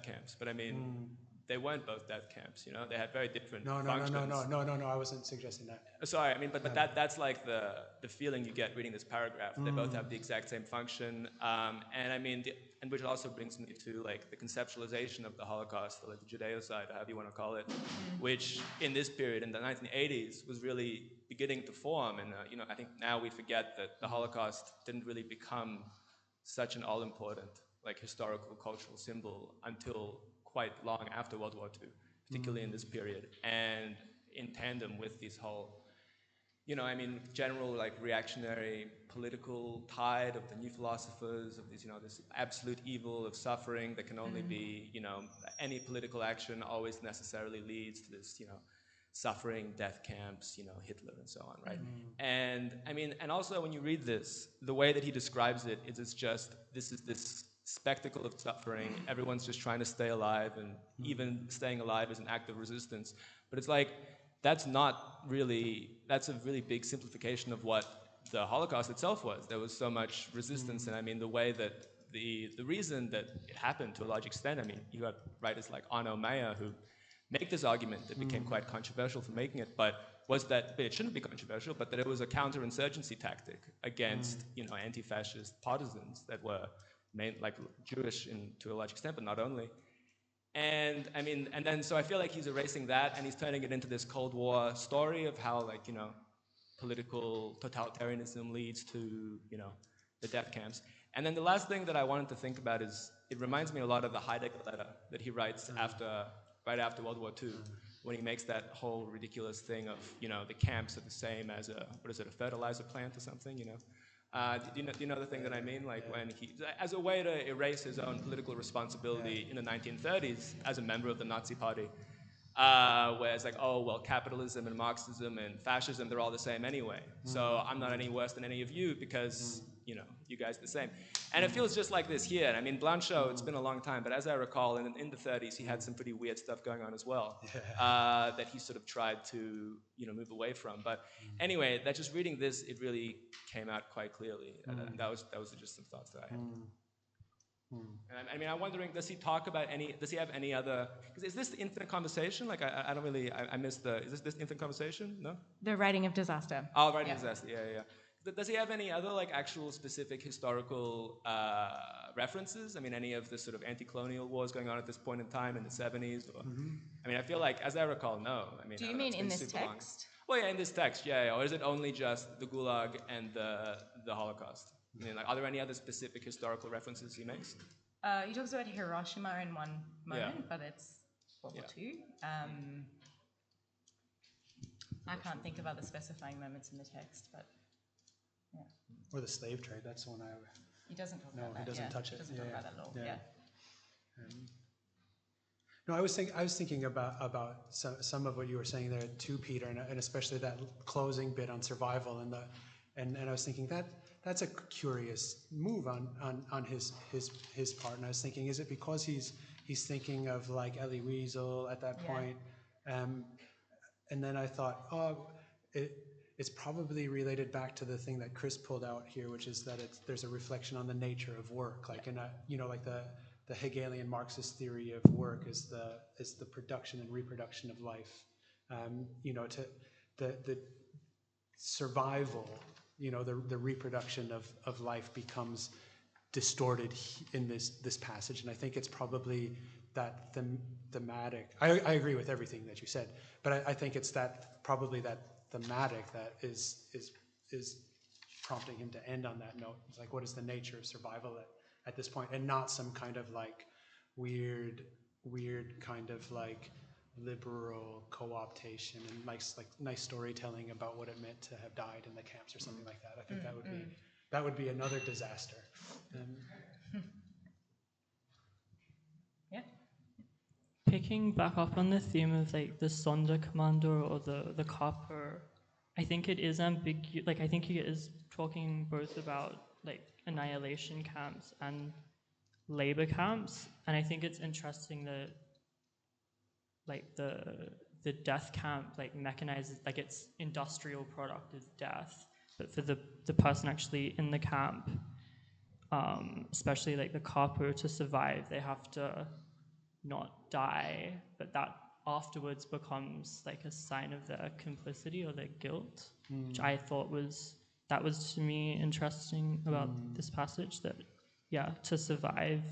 camps, but I mean, they weren't both death camps, you know? They had very different functions. No, I wasn't suggesting that. Sorry, I mean, but that's like the feeling you get reading this paragraph. They both have the exact same function. And I mean, and which also brings me to, like, the conceptualization of the Holocaust, or like the Judeocide, or however you want to call it, which in this period, in the 1980s, was really beginning to form. And, you know, I think now we forget that the Holocaust didn't really become such an all-important, like, historical, cultural symbol until quite long after World War II, particularly in this period, and in tandem with this whole, you know, I mean, general, like, reactionary political tide of the new philosophers, of this, you know, this absolute evil of suffering that can only be, you know, any political action always necessarily leads to this, you know, suffering, death camps, you know, Hitler and so on, right? And I mean, and also when you read this, the way that he describes it is it's just, this is this spectacle of suffering, everyone's just trying to stay alive, and even staying alive is an act of resistance. But it's like, that's not really, that's a really big simplification of what the Holocaust itself was. There was so much resistance, and I mean, the way that the reason that it happened to a large extent, I mean, you have writers like Arno Meyer who make this argument that became quite controversial for making it, but was that it shouldn't be controversial, but that it was a counterinsurgency tactic against, you know, anti-fascist partisans that were Jewish to a large extent, but not only. And I mean, and then so I feel like he's erasing that, and he's turning it into this Cold War story of how political totalitarianism leads to the death camps. And then the last thing that I wanted to think about is it reminds me a lot of the Heidegger letter that he writes right after World War II, when he makes that whole ridiculous thing of the camps are the same as a fertilizer plant or something. Do you know the thing that I mean? Like when he, as a way to erase his own political responsibility in the 1930s as a member of the Nazi Party, where it's like, oh, well, capitalism and Marxism and fascism, they're all the same anyway. So I'm not any worse than any of you because, you guys are the same. And it feels just like this here. I mean, Blanchot, it's been a long time, but as I recall, in the 30s, he had some pretty weird stuff going on as well that he sort of tried to, move away from. But anyway, that just reading this, it really came out quite clearly. And that was just some thoughts that I had. And I mean, I'm wondering, does he have any other, is this the infinite conversation? Like, I don't really, I missed is this infinite conversation? No? The writing of disaster. Oh, writing of disaster, yeah. Does he have any other, actual specific historical references? I mean, any of the sort of anti-colonial wars going on at this point in time in the 70s? Or, I mean, I feel like, as I recall, no. I mean, do you mean in this text? Well, yeah, in this text, yeah. Or is it only just the Gulag and the Holocaust? I mean, are there any other specific historical references he makes? He talks about Hiroshima in one moment, but it's World War II. I can't think of other specifying moments in the text, but yeah. Or the slave trade, that's the one He doesn't talk about that. No, he doesn't touch it. He doesn't talk about that at all, yeah. No, I was thinking about some of what you were saying there too, Peter, and especially that closing bit on survival, and I was thinking that's a curious move on his part. And I was thinking, is it because he's thinking of like Elie Wiesel at that point? And then I thought, it's probably related back to the thing that Chris pulled out here, which is that there's a reflection on the nature of work, like like the Hegelian Marxist theory of work is the production and reproduction of life. To the survival, the reproduction of life becomes distorted in this passage, and I think it's probably that thematic. I agree with everything that you said, but I think it's probably that thematic that is prompting him to end on that note. It's like, what is the nature of survival at this point, and not some kind of like weird kind of like liberal co-optation and nice storytelling about what it meant to have died in the camps or something like that. I think that would be another disaster. Yeah. Picking back up on the theme of like the Sonderkommando or the copper, I think it is ambiguous. Like, I think he is talking both about like annihilation camps and labor camps, and I think it's interesting that like the death camp like mechanizes, like its industrial product is death, but for the person actually in the camp, especially like the copper, to survive they have to not die, but that afterwards becomes like a sign of their complicity or their guilt, which I thought was to me interesting about this passage, that to survive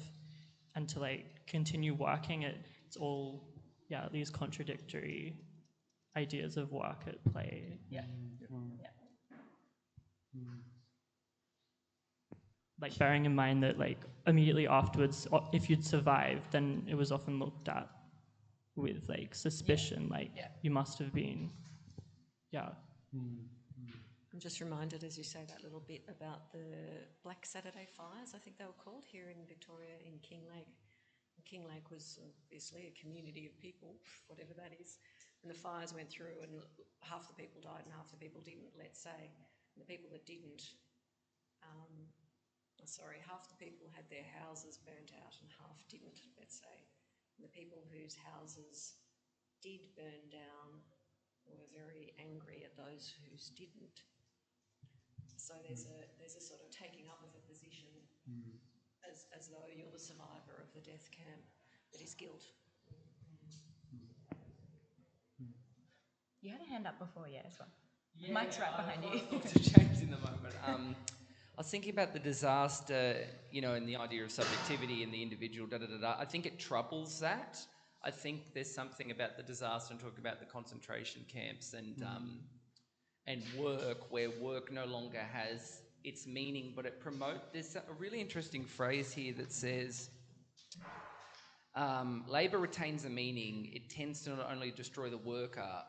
and to like continue working, it's all these contradictory ideas of work at play. Like bearing in mind that like immediately afterwards, if you'd survived, then it was often looked at with like suspicion, you must have been. I'm just reminded, as you say, that little bit about the Black Saturday fires, I think they were called, here in Victoria in Kinglake. King Lake was obviously a community of people, whatever that is, and the fires went through and half the people died and half the people didn't, let's say. And the people that didn't, half the people had their houses burnt out and half didn't, let's say. And the people whose houses did burn down were very angry at those whose didn't. So there's a sort of taking up of a position as though you're the survivor of the death camp, that is guilt. You had a hand up before, as well. Mike's right behind you. To change in the moment. was thinking about the disaster, you know, and the idea of subjectivity and the individual, I think it troubles that. I think there's something about the disaster, and talk about the concentration camps and work, where work no longer has its meaning, but it promotes. There's a really interesting phrase here that says, labour retains a meaning. It tends to not only destroy the worker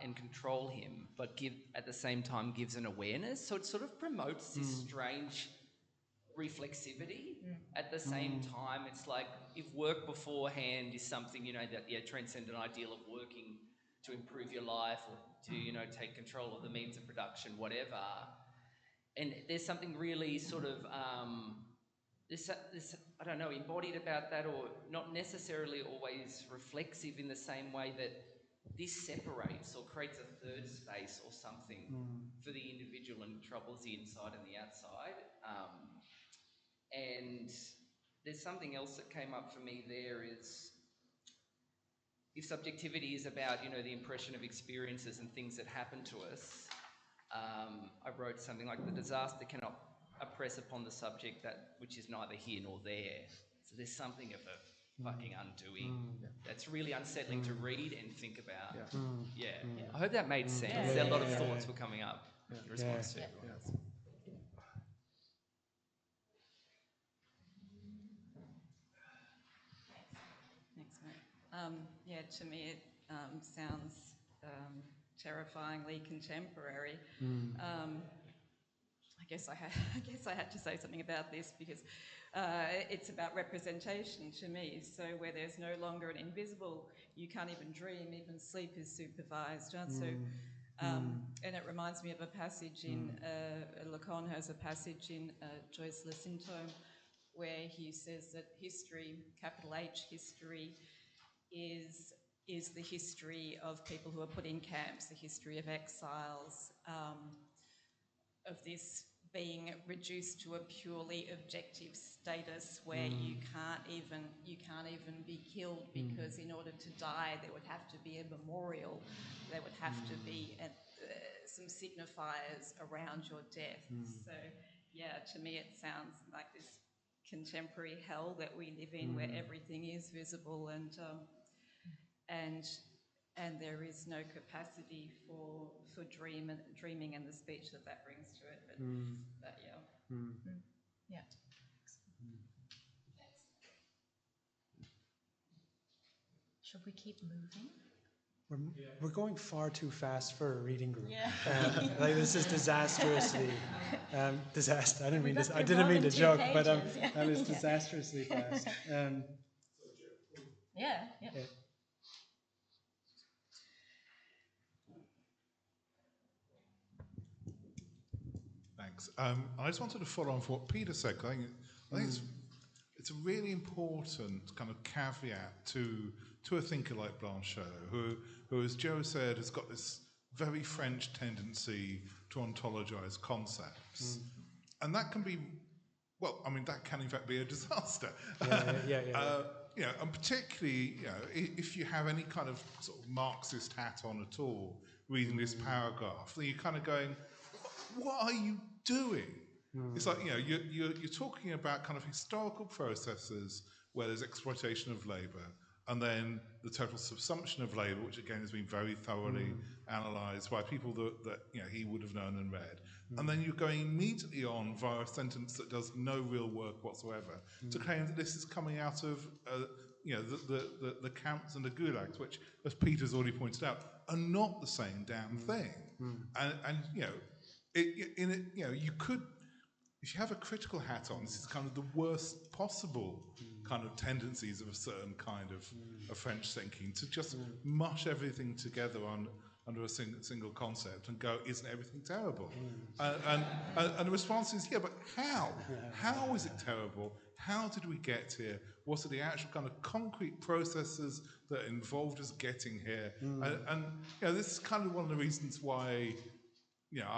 and control him, but at the same time gives an awareness. So it sort of promotes this strange reflexivity. At the same time, it's like if work beforehand is something, you know, that transcend an ideal of working to improve your life or to, you know, take control of the means of production, whatever. And there's something really sort of this I don't know, embodied about that, or not necessarily always reflexive in the same way that this separates or creates a third space or something for the individual and troubles the inside and the outside. And there's something else that came up for me there is, if subjectivity is about, you know, the impression of experiences and things that happen to us, I wrote something like, the disaster cannot oppress upon the subject that which is neither here nor there. So there's something of a fucking undoing that's really unsettling to read and think about. Yeah. I hope that made sense. There are a lot of thoughts were coming up in response to everyone else. Thanks, mate. Yeah, to me it sounds terrifyingly contemporary. I guess I had to say something about this because it's about representation to me. So where there's no longer an invisible, you can't even dream, even sleep is supervised. And it reminds me of a passage in, Lacan has a passage in Joyce Lessintome where he says that history, capital H, history, is the history of people who are put in camps, the history of exiles, of this being reduced to a purely objective status where you can't even be killed, because in order to die there would have to be a memorial, there would have to be some signifiers around your death. So yeah, to me it sounds like this contemporary hell that we live in, where everything is visible and there is no capacity for dreaming and the speech that brings to it. But yeah. Yeah. Should we keep moving? We're going far too fast for a reading group. Yeah. Like this is disastrously disaster. I didn't mean this. I through didn't more mean to than 2 joke, but pages, yeah. that was disastrously fast. Yeah. Thanks. I just wanted to follow on from what Peter said. I think it's a really important kind of caveat to a thinker like Blanchot, who, as Joe said, has got this very French tendency to ontologize concepts. And that can be, well, I mean, that can in fact be a disaster. You know, and particularly, you know, if you have any kind of sort of Marxist hat on at all, reading this paragraph, then you're kind of going, what are you doing? It's like, you know, you're talking about kind of historical processes where there's exploitation of labour, and then the total subsumption of labour, which again has been very thoroughly analysed by people that you know he would have known and read. And then you're going immediately on via a sentence that does no real work whatsoever to claim that this is coming out of you know the camps and the gulags, which, as Peter's already pointed out, are not the same damn thing. And you know, you know, you could, if you have a critical hat on, this is kind of the worst possible kind of tendencies of a certain kind of French thinking, to just mush everything together under a single concept and go, isn't everything terrible? And the response is, yeah, but how? How is it terrible? How did we get here? What are the actual kind of concrete processes that involved us getting here? And you know, this is kind of one of the reasons why, you know,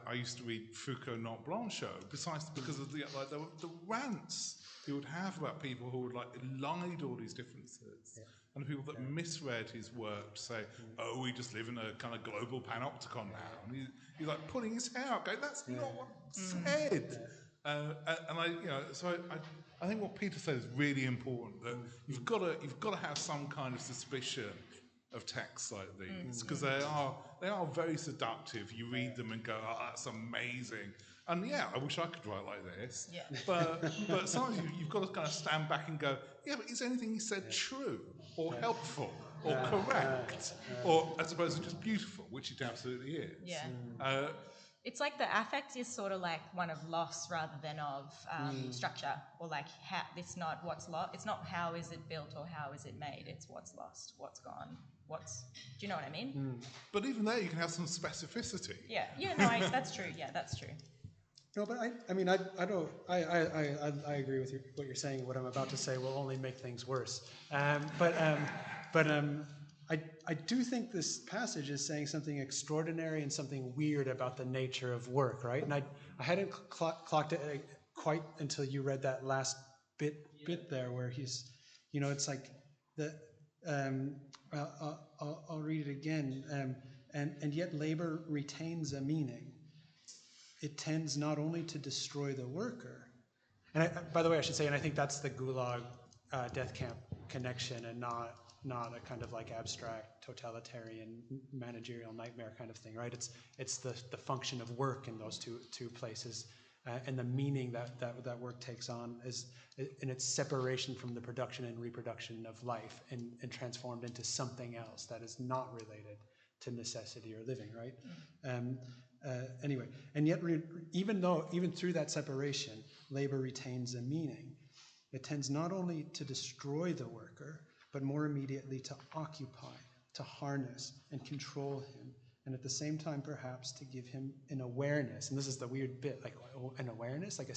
I used to read Foucault, not Blanchot, precisely because of the rants he would have about people who would like elide all these differences, and the people that misread his work to say, oh, we just live in a kind of global panopticon now. And he's like pulling his hair out, going, that's not what I said. And I think what Peter said is really important. That you've got to have some kind of suspicion of texts like these, because they are very seductive. You read them and go, "Oh, that's amazing," and yeah, I wish I could write like this. Yeah. But sometimes you've got to kind of stand back and go, "Yeah, but is anything he said true or helpful or correct or as opposed to just beautiful?" Which it absolutely is. Yeah. It's like the affect is sort of like one of loss rather than of structure, or like how, it's not what's lost. It's not how is it built or how is it made. It's what's lost, what's gone, do you know what I mean? But even there, you can have some specificity. Yeah. No, that's true. Yeah, that's true. No, but I agree with what you're saying. What I'm about to say will only make things worse. I do think this passage is saying something extraordinary and something weird about the nature of work, right? And I hadn't clocked it quite until you read that last bit there, where he's, it's like I'll read it again. And yet labor retains a meaning. It tends not only to destroy the worker, and by the way, I should say, and I think that's the Gulag death camp connection, and not a kind of like abstract totalitarian managerial nightmare kind of thing, right? It's the function of work in those two places, and the meaning that work takes on is in its separation from the production and reproduction of life, and transformed into something else that is not related to necessity or living, right? Anyway, and yet even through that separation, labor retains a meaning. It tends not only to destroy the worker, but more immediately to occupy, to harness and control him, and at the same time perhaps to give him an awareness. And this is the weird bit, like an awareness, like a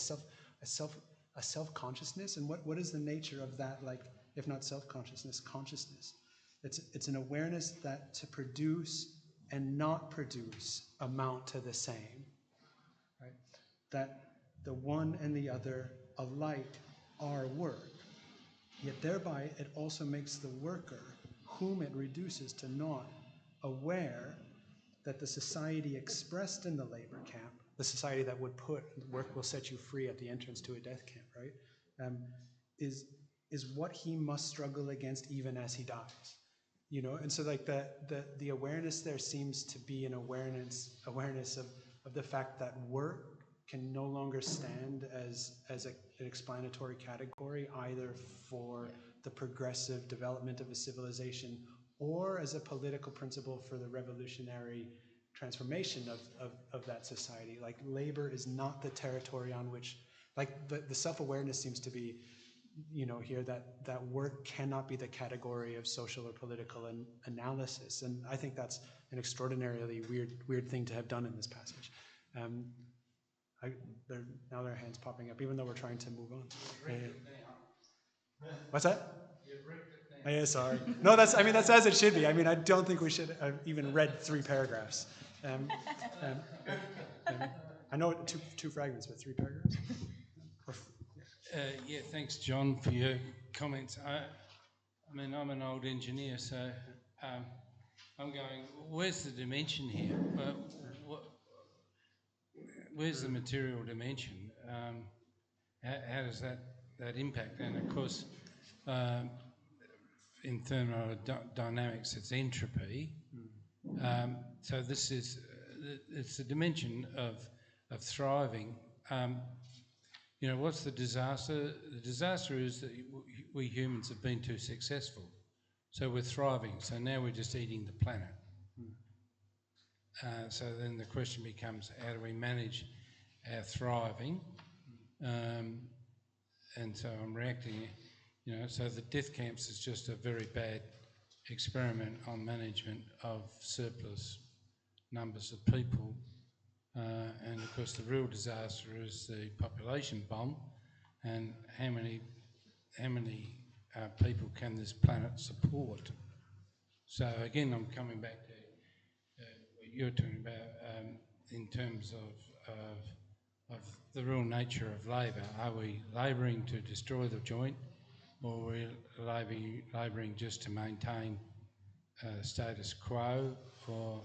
self-consciousness. And what is the nature of that, like, if not self-consciousness, consciousness? It's an awareness that to produce and not produce amount to the same, right? That the one and the other alike are work, yet thereby it also makes the worker, whom it reduces to naught, aware that the society expressed in the labor camp, the society that would put work will set you free at the entrance to a death camp, right? Is what he must struggle against even as he dies. And so like the awareness there seems to be an awareness of the fact that work can no longer stand as an explanatory category, either for the progressive development of a civilization or as a political principle for the revolutionary transformation of that society. Like, labor is not the territory on which, like, the self-awareness seems to be, here that work cannot be the category of social or political analysis. And I think that's an extraordinarily weird thing to have done in this passage. Now there are hands popping up, even though we're trying to move on. What's that? Oh, yeah, sorry. No, that's as it should be. I mean, I don't think we should have even read 3 paragraphs. I know two fragments, but 3 paragraphs. Yeah, thanks, John, for your comments. I mean, I'm an old engineer, so I'm going, where's the dimension here? Where's the material dimension? How does that impact? And of course, in thermodynamics, it's entropy. So this is it's the dimension of thriving. What's the disaster? The disaster is that we humans have been too successful. So we're thriving. So now we're just eating the planet. So then the question becomes, how do we manage our thriving? And so I'm reacting, so the death camps is just a very bad experiment on management of surplus numbers of people. And of course the real disaster is the population bomb, and how many people can this planet support? So again, I'm coming back to what you're talking about in terms of the real nature of labour. Are we labouring to destroy the joint, or are we labouring just to maintain status quo, or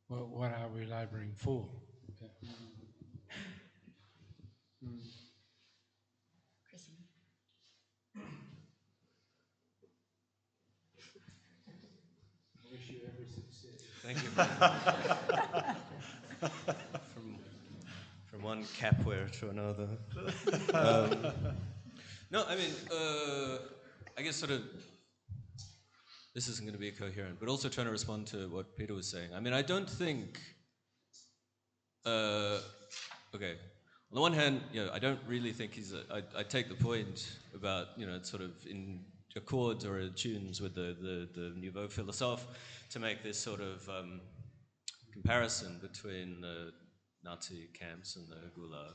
what are we labouring for? for success. Thank you. From one capware to another. No, I mean, I guess sort of, this isn't going to be coherent, but also trying to respond to what Peter was saying. I mean, I don't think, okay, on the one hand, I don't really think I take the point about, it's sort of in accords or attunes with the Nouveau Philosophe to make this sort of comparison between the Nazi camps and the Gulag.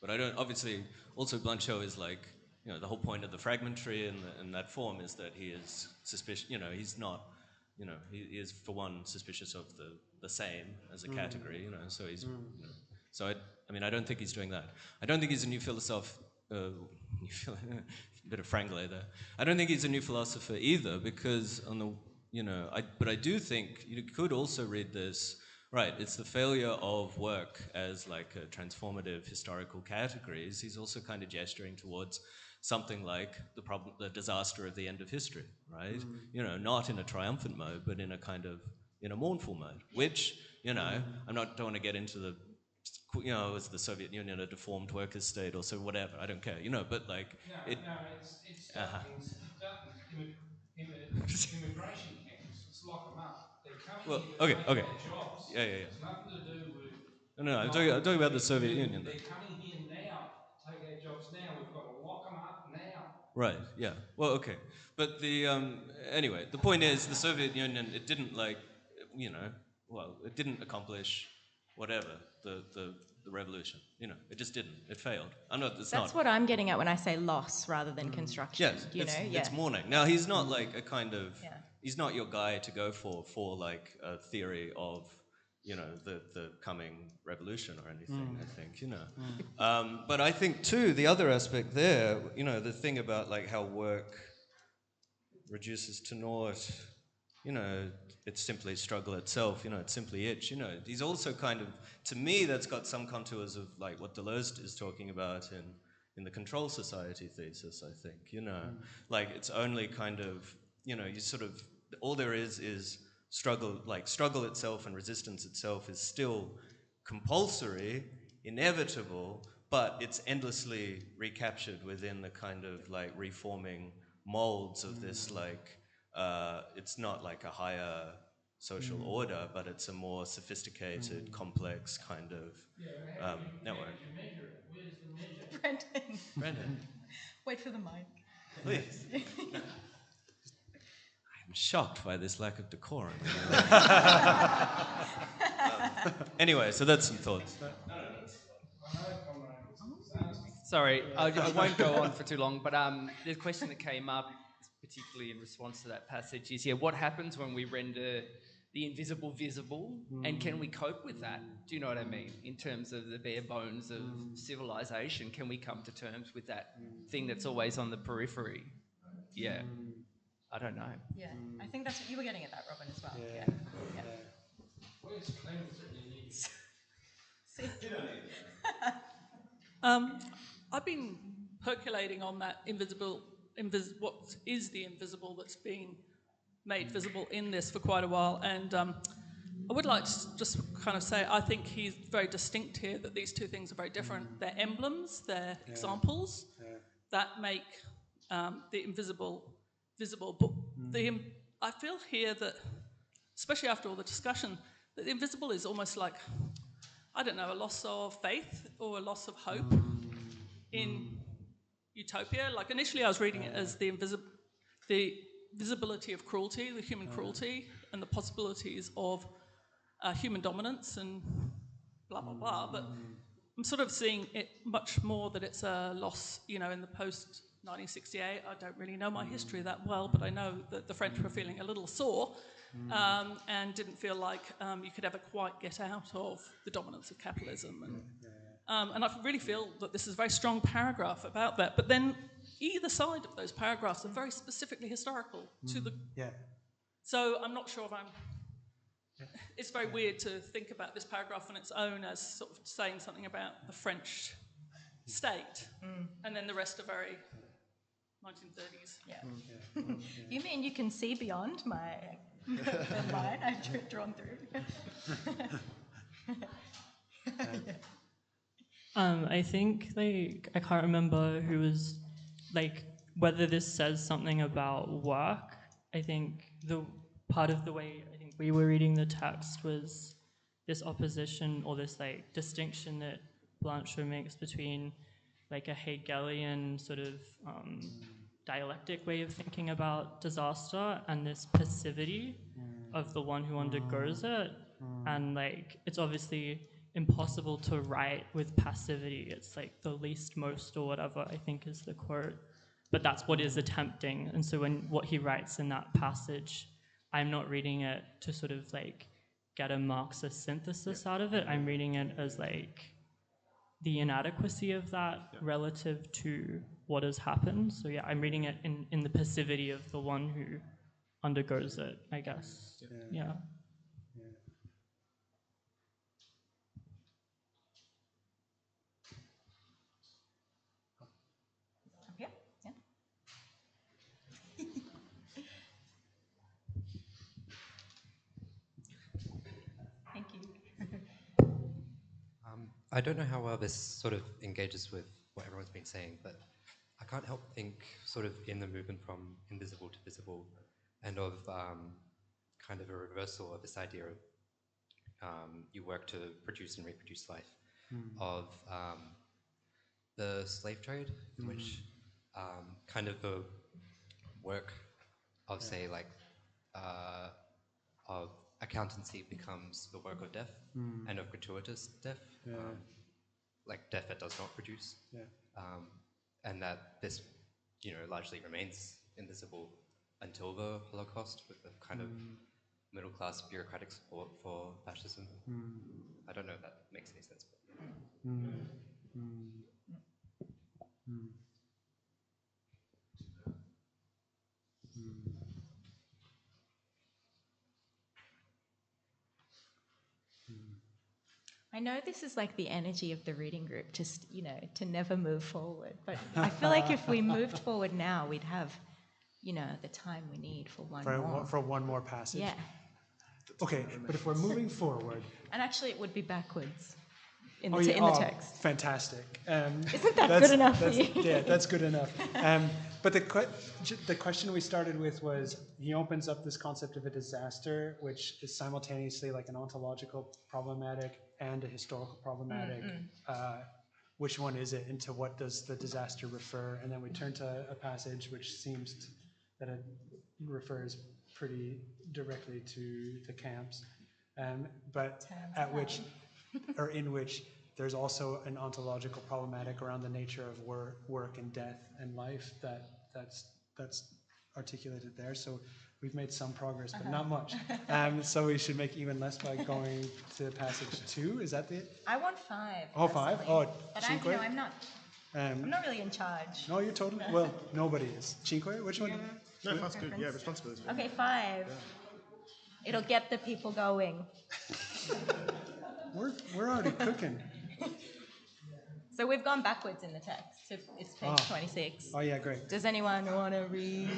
But I don't, obviously, also Blanchot is like, the whole point of the fragmentary and that form is that he is suspicious, he's not, he is for one suspicious of the same as a category, so he's, so I mean, I don't think he's doing that. I don't think he's a new philosopher, bit of franglais there. I don't think he's a new philosopher either, because on the, but I do think you could also read this, right, it's the failure of work as like a transformative historical categories. He's also kind of gesturing towards something like the disaster of the end of history, right? Not in a triumphant mode, but in a kind of, in a mournful mode, which, don't want to get into the, was the Soviet Union a deformed workers' state or so, whatever, I don't care, but like... It's starting immigration camps. Let's lock them up. They're coming here to take their jobs. Yeah. It's nothing to do with... No, I'm talking about the Soviet Union. They're coming here now to take our jobs now. We've got to lock them up now. Right, yeah. Well, okay. But the, anyway, the point is the Soviet Union, it didn't like, it didn't accomplish whatever, the revolution. It just didn't. It failed. That's what I'm getting at when I say loss rather than construction. Yes, it's mourning. Now, he's not like a kind of, he's not your guy to go for like a theory of, the coming revolution or anything, I think, But I think, too, the other aspect there, the thing about like how work reduces to naught, it's simply struggle itself, it's simply itch, He's also kind of, to me, that's got some contours of like what Deleuze is talking about in the control society thesis, I think, Like it's only kind of, you sort of, all there is struggle, like struggle itself and resistance itself is still compulsory, inevitable, but it's endlessly recaptured within the kind of like reforming molds of this like, it's not like a higher social order, but it's a more sophisticated, complex kind of network. Where's the measure? Brendan. Wait for the mic. Please. I'm shocked by this lack of decorum. Anyway, so that's some thoughts. Sorry, I won't go on for too long, but the question that came up, particularly in response to that passage, is what happens when we render the invisible visible, and can we cope with that? Do you know what I mean? In terms of the bare bones of civilization, can we come to terms with that thing that's always on the periphery? Yeah. I don't know. Yeah, I think that's what you were getting at that, Robin, as well. Yeah. Where's Clemens when you need I've been percolating on that what is the invisible that's being made visible in this for quite a while, and I would like to just kind of say I think he's very distinct here, that these two things are very different. They're emblems, they're examples that make the invisible visible, but I feel here that, especially after all the discussion, that the invisible is almost like, I don't know, a loss of faith or a loss of hope in utopia. Like initially I was reading it as the visibility of cruelty, the human cruelty, and the possibilities of human dominance and blah, blah, blah. But I'm sort of seeing it much more that it's a loss, in the post-1968. I don't really know my history that well, but I know that the French were feeling a little sore and didn't feel like you could ever quite get out of the dominance of capitalism. And I really feel that this is a very strong paragraph about that. But then either side of those paragraphs are very specifically historical to the... So I'm not sure if I'm... It's very weird to think about this paragraph on its own as sort of saying something about the French state, and then the rest are very 1930s. You mean you can see beyond my Never mind, I've drawn through. I think I can't remember who was whether this says something about work. I think the part of the way I think we were reading the text was this opposition or this distinction that Blanchot makes between a Hegelian sort of dialectic way of thinking about disaster and this passivity of the one who undergoes it. And it's obviously impossible to write with passivity. It's the least most or whatever, I think is the quote. But that's what is attempting. And so what he writes in that passage, I'm not reading it to sort of get a Marxist synthesis out of it. I'm reading it as the inadequacy of that relative to what has happened. So yeah, I'm reading it in the passivity of the one who undergoes it, I guess. Yeah. Yeah. Thank you. I don't know how well this sort of engages with what everyone's been saying, but I can't help think sort of in the movement from invisible to visible and of kind of a reversal of this idea of you work to produce and reproduce life, of the slave trade, in which kind of the work of, say, of accountancy becomes the work of death and of gratuitous death, death that does not produce, and that this, largely remains invisible until the Holocaust with the kind of middle-class bureaucratic support for fascism. I don't know if that makes any sense. I know this is the energy of the reading group, just, to never move forward. But I feel if we moved forward now, we'd have, the time we need for one more passage. Yeah. Okay, but if we're moving forward. And actually, it would be backwards in the text. Fantastic. Isn't that good enough for you? Yeah, that's good enough. But the question we started with was, he opens up this concept of a disaster, which is simultaneously an ontological problematic and a historical problematic. Which one is it, and to what does the disaster refer? And then we turn to a passage which seems that it refers pretty directly to the camps, but in which there's also an ontological problematic around the nature of work and death and life that's articulated there. So we've made some progress, but not much. So we should make even less by going to passage 2. Is that the? I want 5. Oh, 5? Oh, but Cinque? I'm not really in charge. No, you're totally. Well, nobody is. Cinque? Which one? No, that's good. Yeah, responsibility. Okay, 5. Yeah. It'll get the people going. We're already cooking. So we've gone backwards in the text. It's page 26. Oh yeah, great. Does anyone want to read?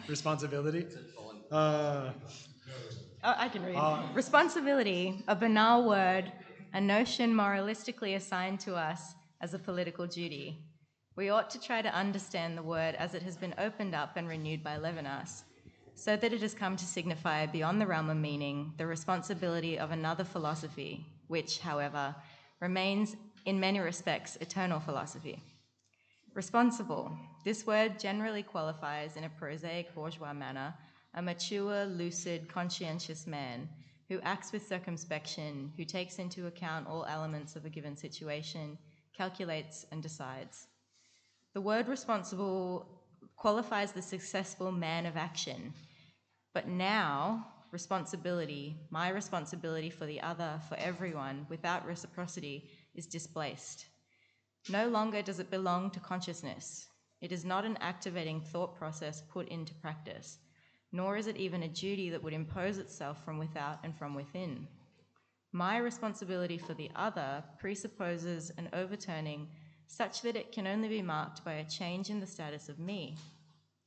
Responsibility? I can read. Responsibility, a banal word, a notion moralistically assigned to us as a political duty. We ought to try to understand the word as it has been opened up and renewed by Levinas, so that it has come to signify, beyond the realm of meaning, the responsibility of another philosophy, which, however, remains in many respects eternal philosophy. Responsible. This word generally qualifies, in a prosaic bourgeois manner, a mature, lucid, conscientious man who acts with circumspection, who takes into account all elements of a given situation, calculates and decides. The word responsible qualifies the successful man of action. But now, responsibility, my responsibility for the other, for everyone, without reciprocity, is displaced. No longer does it belong to consciousness. It is not an activating thought process put into practice, nor is it even a duty that would impose itself from without and from within. My responsibility for the other presupposes an overturning such that it can only be marked by a change in the status of me,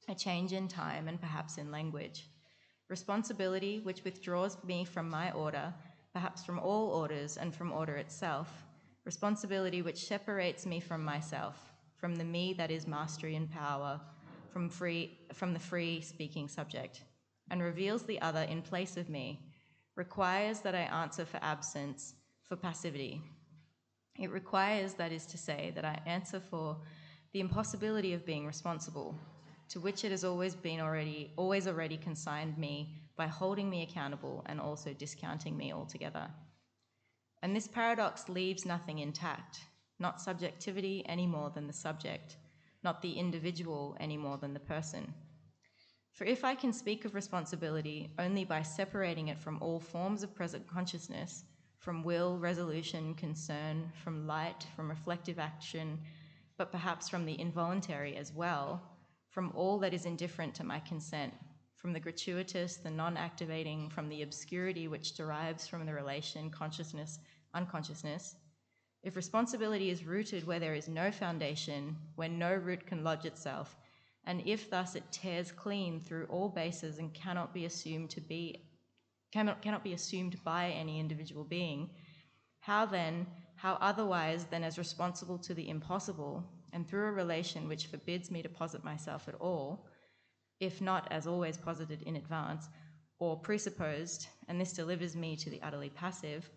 a change in time and perhaps in language. Responsibility which withdraws me from my order, perhaps from all orders and from order itself. Responsibility which separates me from myself, from the me that is mastery and power, from the free speaking subject, and reveals the other in place of me, requires that I answer for absence, for passivity. It requires, that is to say, that I answer for the impossibility of being responsible, to which it has always already consigned me by holding me accountable and also discounting me altogether. And this paradox leaves nothing intact, not subjectivity any more than the subject, not the individual any more than the person. For if I can speak of responsibility only by separating it from all forms of present consciousness, from will, resolution, concern, from light, from reflective action, but perhaps from the involuntary as well, from all that is indifferent to my consent, from the gratuitous, the non-activating, from the obscurity which derives from the relation consciousness, unconsciousness, if responsibility is rooted where there is no foundation, where no root can lodge itself, and if thus it tears clean through all bases and cannot be assumed by any individual being, how otherwise than as responsible to the impossible, and through a relation which forbids me to posit myself at all, if not as always posited in advance, or presupposed, and this delivers me to the utterly passive,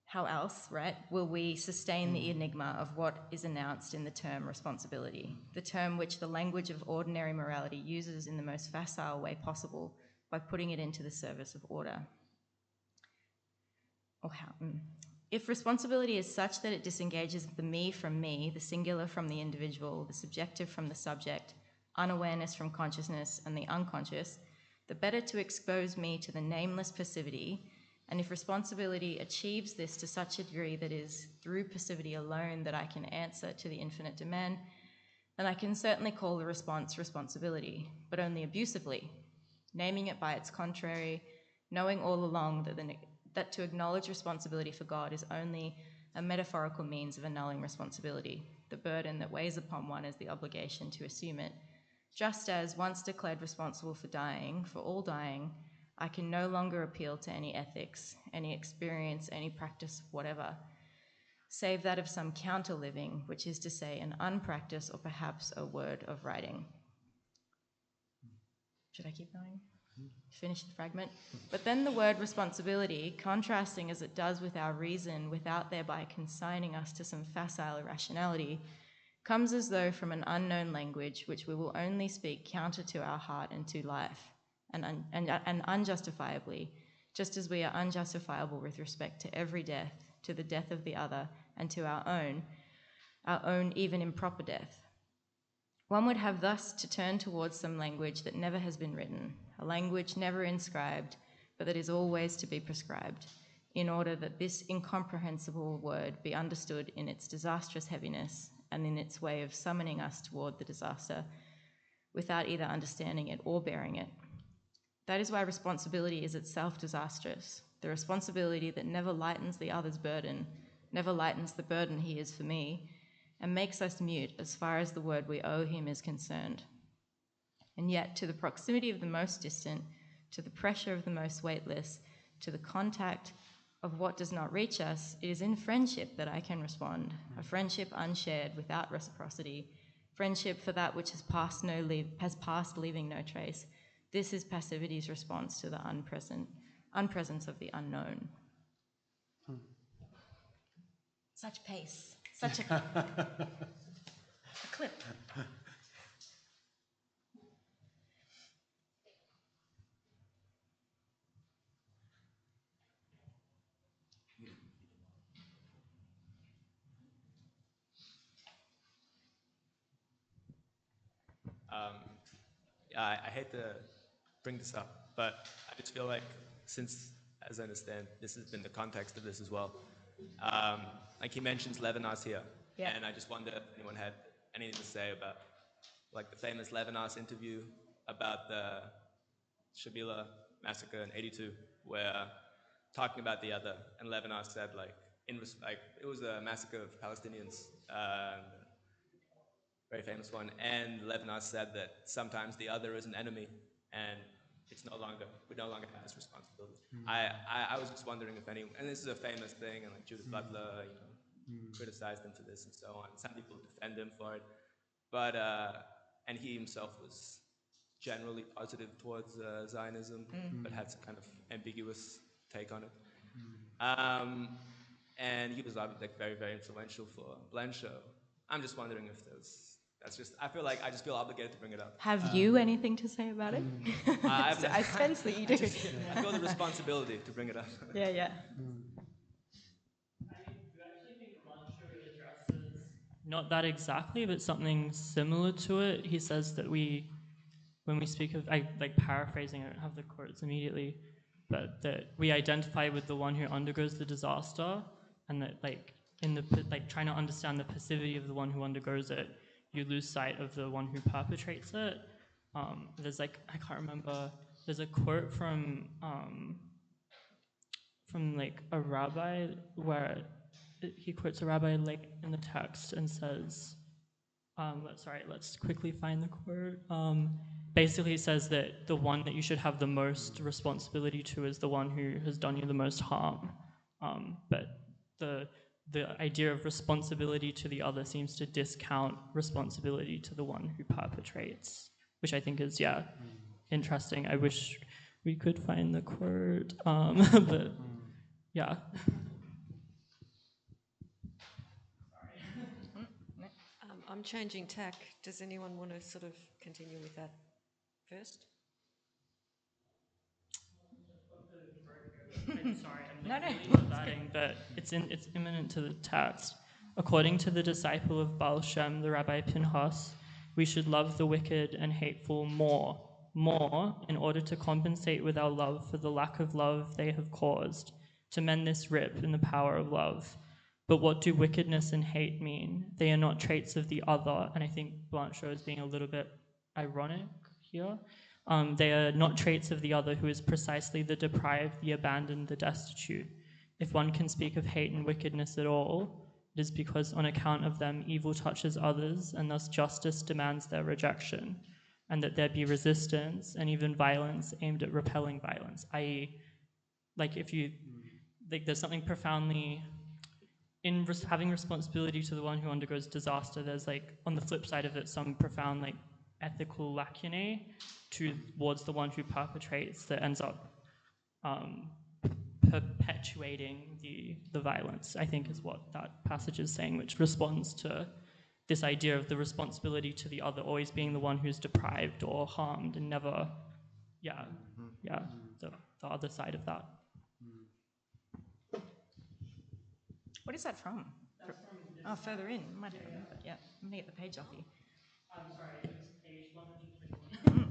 how else, right, will we sustain the enigma of what is announced in the term responsibility, the term which the language of ordinary morality uses in the most facile way possible by putting it into the service of order? Or how? If responsibility is such that it disengages the me from me, the singular from the individual, the subjective from the subject, unawareness from consciousness and the unconscious, the better to expose me to the nameless passivity. And if responsibility achieves this to such a degree that is through passivity alone that I can answer to the infinite demand, then I can certainly call the response responsibility, but only abusively, naming it by its contrary, knowing all along that to acknowledge responsibility for God is only a metaphorical means of annulling responsibility, the burden that weighs upon one is the obligation to assume it. Just as, once declared responsible for dying, for all dying, I can no longer appeal to any ethics, any experience, any practice, whatever, save that of some counter-living, which is to say an unpracticed or perhaps a word of writing. Should I keep going? Finish the fragment. But then the word responsibility, contrasting as it does with our reason without thereby consigning us to some facile irrationality, comes as though from an unknown language which we will only speak counter to our heart and to life, and unjustifiably, just as we are unjustifiable with respect to every death, to the death of the other, and to our own even improper death. One would have thus to turn towards some language that never has been written, a language never inscribed, but that is always to be prescribed, in order that this incomprehensible word be understood in its disastrous heaviness and in its way of summoning us toward the disaster, without either understanding it or bearing it. That is why responsibility is itself disastrous, the responsibility that never lightens the other's burden, never lightens the burden he is for me, and makes us mute as far as the word we owe him is concerned. And yet, to the proximity of the most distant, to the pressure of the most weightless, to the contact of what does not reach us, it is in friendship that I can respond, a friendship unshared without reciprocity, friendship for that which has passed leaving no trace. This is passivity's response to the unpresence of the unknown. Such pace, such a clip. I hate to bring this up, but I just feel like since, as I understand, this has been the context of this as well. Like he mentions Levinas here, Yeah. and I just wonder if anyone had anything to say about like the famous Levinas interview about the Shabila massacre in '82, where talking about the other, and Levinas said like, it was a massacre of Palestinians, very famous one. And Levinas said that sometimes the other is an enemy, and we no longer have this responsibility. I was just wondering if anyone, and this is a famous thing, and like Judith Butler, criticized him for this and so on. Some people defend him for it, but and he himself was generally positive towards Zionism, but had some kind of ambiguous take on it. And he was like very, very influential for Blanchot. I'm just wondering if I just feel obligated to bring it up. Have you anything to say about it? I sense that you do. I feel the responsibility to bring it up. Yeah. Not that exactly, but something similar to it. He says that when we speak of, paraphrasing, I don't have the quotes immediately, but that we identify with the one who undergoes the disaster, and that trying to understand the passivity of the one who undergoes it, you lose sight of the one who perpetrates it. There's I can't remember, there's a quote from a rabbi where he quotes a rabbi in the text and says, let's quickly find the quote. Basically he says that the one that you should have the most responsibility to is the one who has done you the most harm. But the idea of responsibility to the other seems to discount responsibility to the one who perpetrates, which I think is, interesting. I wish we could find the quote, but yeah. I'm changing tack. Does anyone want to sort of continue with that first? I'm sorry, I'm not really adding, but it's imminent to the text. According to the disciple of Baal Shem, the Rabbi Pinchas, we should love the wicked and hateful more, in order to compensate with our love for the lack of love they have caused, to mend this rip in the power of love. But what do wickedness and hate mean? They are not traits of the other, and I think Blanchot is being a little bit ironic here. They are not traits of the other, who is precisely the deprived, the abandoned, the destitute. If one can speak of hate and wickedness at all, it is because on account of them evil touches others, and thus justice demands their rejection, and that there be resistance and even violence aimed at repelling violence, i.e., there's something profoundly in having responsibility to the one who undergoes disaster. There's on the flip side of it some profound ethical lacunae towards the one who perpetrates that ends up perpetuating the violence, I think is what that passage is saying, which responds to this idea of the responsibility to the other always being the one who's deprived or harmed, and never, the other side of that. What is that from? Further in. Might have been, but I'm going to get the page off you. I'm sorry, it's page 121.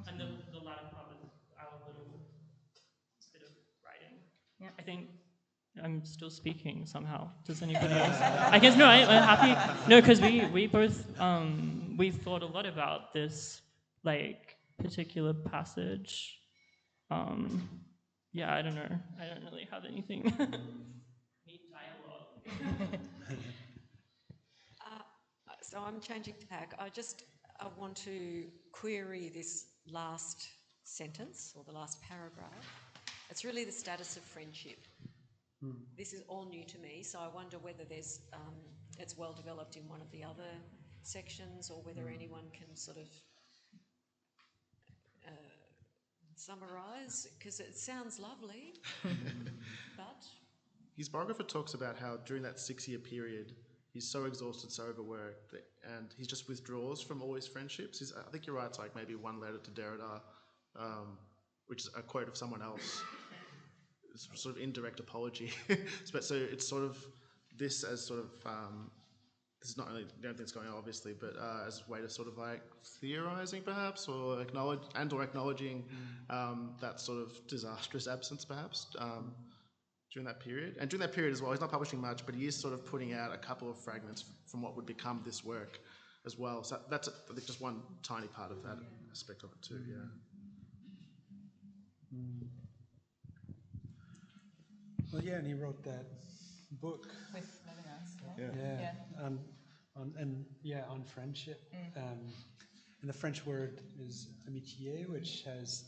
And the latter part was our little bit of writing. Yeah. I think I'm still speaking somehow. Does anybody else? I guess, no, I'm happy. No, because we both, we've thought a lot about this, particular passage. I don't know. I don't really have anything. Neat dialogue. So I'm changing tack. I want to query this last sentence or the last paragraph. It's really the status of friendship. This is all new to me, so I wonder whether it's well developed in one of the other sections, or whether anyone can sort of summarise, because it sounds lovely, but... His biographer talks about how during that 6-year period, he's so exhausted, so overworked, and he just withdraws from all his friendships. I think he writes maybe one letter to Derrida, which is a quote of someone else. It's sort of indirect apology. So it's sort of this as sort of, this is not only the only thing that's going on, obviously, but as a way to sort of theorising perhaps, or acknowledging that sort of disastrous absence perhaps. During that period. And during that period as well, he's not publishing much, but he is sort of putting out a couple of fragments from what would become this work as well. So that's, I think, just one tiny part of that aspect of it too, Well, and he wrote that book. With Levinas, Yeah. On friendship. And the French word is amitié, which has,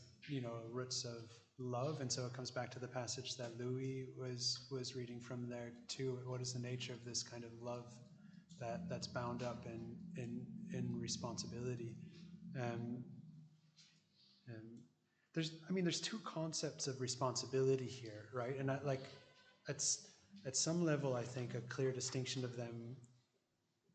roots of love, and so it comes back to the passage that Louis was reading from there too. What is the nature of this kind of love that's bound up in responsibility? There's two concepts of responsibility here, right? And at some level, I think a clear distinction of them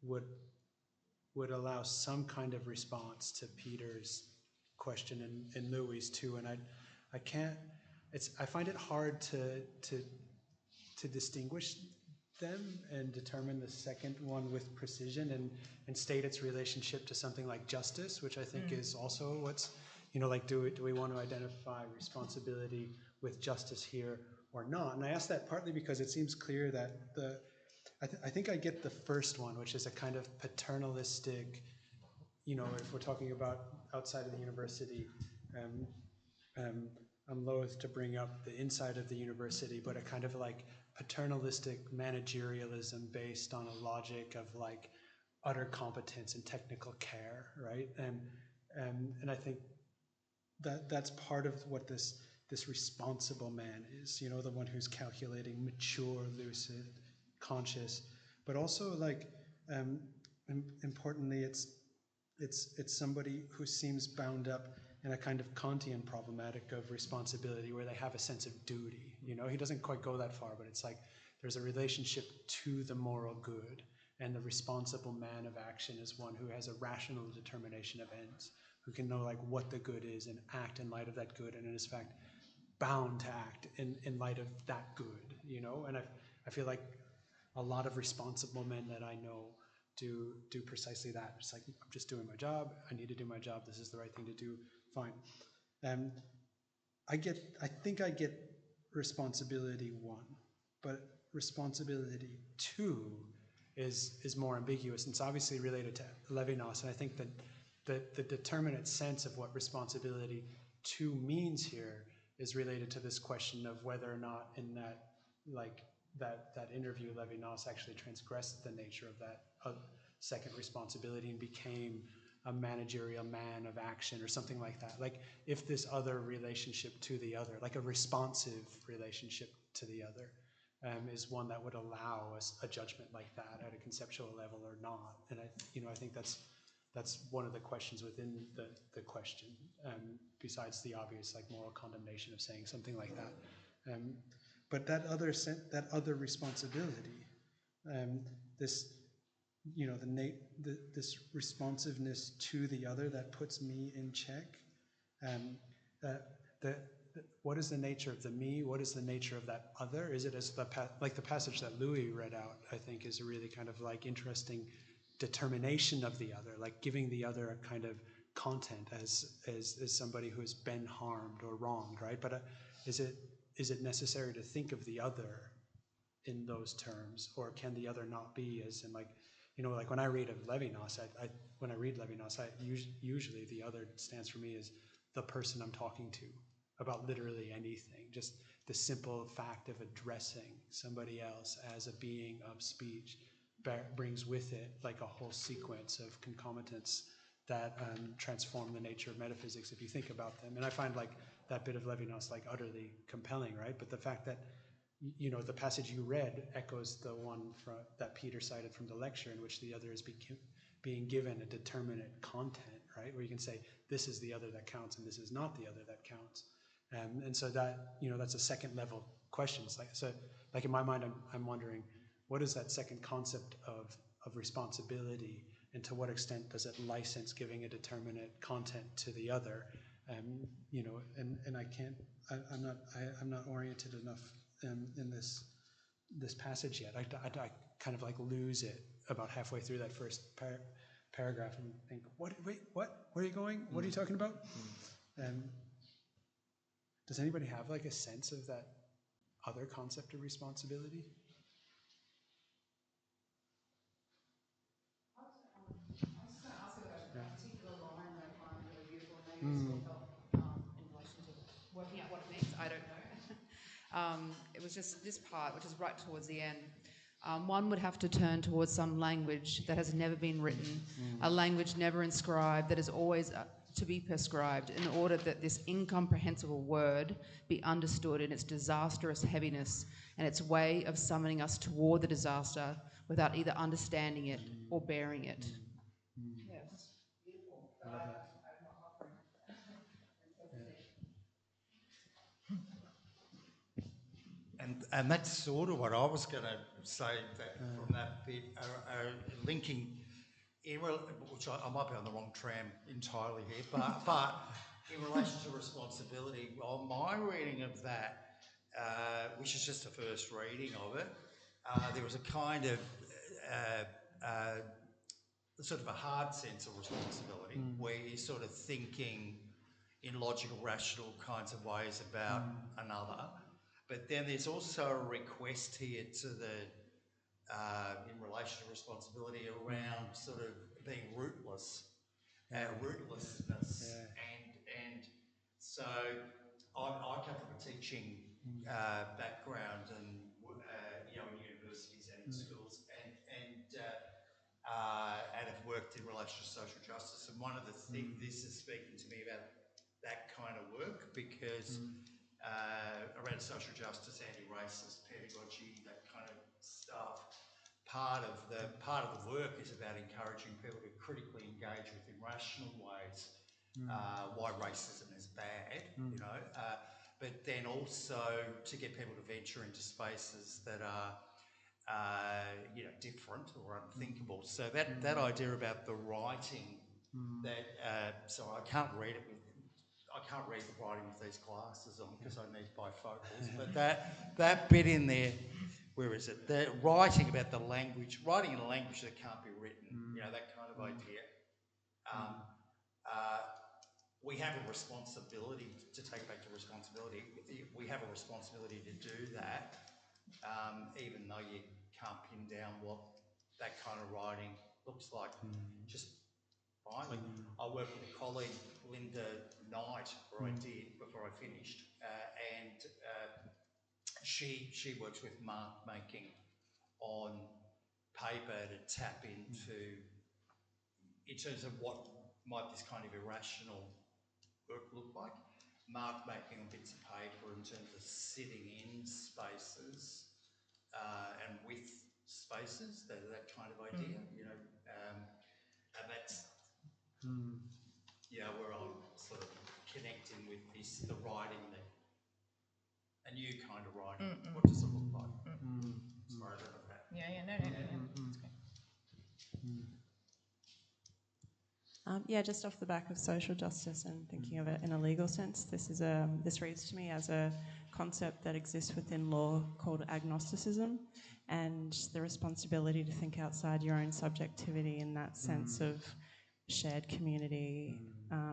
would allow some kind of response to Peter's question and Louis too. And I find it hard to distinguish them and determine the second one with precision and state its relationship to something like justice, which I think is also what's, do we want to identify responsibility with justice here or not? And I ask that partly because it seems clear that I think I get the first one, which is a kind of paternalistic, if we're talking about outside of the university, I'm loath to bring up the inside of the university, but a kind of like paternalistic managerialism based on a logic of like utter competence and technical care, right? And I think that's part of what this responsible man is, the one who's calculating, mature, lucid, conscious, but also like importantly, it's somebody who seems bound up in a kind of Kantian problematic of responsibility where they have a sense of duty. He doesn't quite go that far, but it's like there's a relationship to the moral good, and the responsible man of action is one who has a rational determination of ends, who can know like what the good is and act in light of that good, and is in fact bound to act in light of that good, and I feel like a lot of responsible men that I know do precisely that. It's like, I'm just doing my job, I need to do my job, this is the right thing to do, fine. I think I get responsibility 1, but responsibility 2 is more ambiguous. It's obviously related to Levinas, and I think that the determinate sense of what responsibility 2 means here is related to this question of whether or not in that interview Levinas actually transgressed the nature of that second responsibility and became a managerial man of action or something like that. Like if this other relationship to the other, like a responsive relationship to the other, is one that would allow us a judgment like that at a conceptual level or not. And I think that's one of the questions within the question, besides the obvious like moral condemnation of saying something like that. But that other responsibility, this responsiveness to the other that puts me in check. What is the nature of the me? What is the nature of that other? Is it as the passage that Louis read out? I think is a really kind of like interesting determination of the other, like giving the other a kind of content as somebody who has been harmed or wronged, right? But is it necessary to think of the other in those terms, or can the other not be as in like, like when I read of Levinas, usually the other stands for me as the person I'm talking to about literally anything. Just the simple fact of addressing somebody else as a being of speech brings with it like a whole sequence of concomitants that transform the nature of metaphysics if you think about them. And I find like that bit of Levinas like utterly compelling, right? But the fact that the passage you read echoes the one that Peter cited from the lecture, in which the other is being given a determinate content, right? Where you can say, this is the other that counts, and this is not the other that counts. And so that, that's a second level question. Like in my mind, I'm wondering, what is that second concept of responsibility, and to what extent does it license giving a determinate content to the other? And I'm not oriented enough in this passage yet. I kind of like lose it about halfway through that first paragraph and think, what? Where are you going? What are you talking about? Does anybody have like a sense of that other concept of responsibility? I was just going to ask about a particular line that I find really beautiful, and maybe this will help in relation to working out what it means. I don't know. It was just this part, which is right towards the end. One would have to turn towards some language that has never been written, a language never inscribed, that is always to be prescribed, in order that this incomprehensible word be understood in its disastrous heaviness and its way of summoning us toward the disaster without either understanding it or bearing it. Yes. And that's sort of what I was going to say from that bit, linking, which I might be on the wrong tram entirely here, but in relation to responsibility, well, my reading of that, which is just the first reading of it, there was a kind of sort of a hard sense of responsibility, where you're sort of thinking in logical, rational kinds of ways about another. But then there's also a request here to the, in relation to responsibility around sort of being rootlessness. And so I come from a teaching background and, in universities and in schools and have worked in relation to social justice. And one of the things, this is speaking to me about that kind of work, because around social justice, anti-racist pedagogy, that kind of stuff. Part of the work is about encouraging people to critically engage with in rational ways why racism is bad, but then also to get people to venture into spaces that are different or unthinkable. So that idea about the writing, so I can't read it the writing with these glasses on because I need bifocals, but that bit in there, where is it? The writing about the language, writing in a language that can't be written, that kind of idea. We have a responsibility to take back to responsibility. We have a responsibility to do that, even though you can't pin down what that kind of writing looks like. Just finally, I worked with a colleague, Linda Knight, or I did before I finished, and she works with mark making on paper to tap into, in terms of what might this kind of irrational work look like. Mark making on bits of paper in terms of sitting in spaces and with spaces, that kind of idea, and that's where I'm sort of connecting with this, the writing, a new kind of writing. What does it look like? Sorry, I don't know that. No. That's great. Just off the back of social justice and thinking of it in a legal sense, this reads to me as a concept that exists within law called agnosticism, and the responsibility to think outside your own subjectivity in that sense of shared community,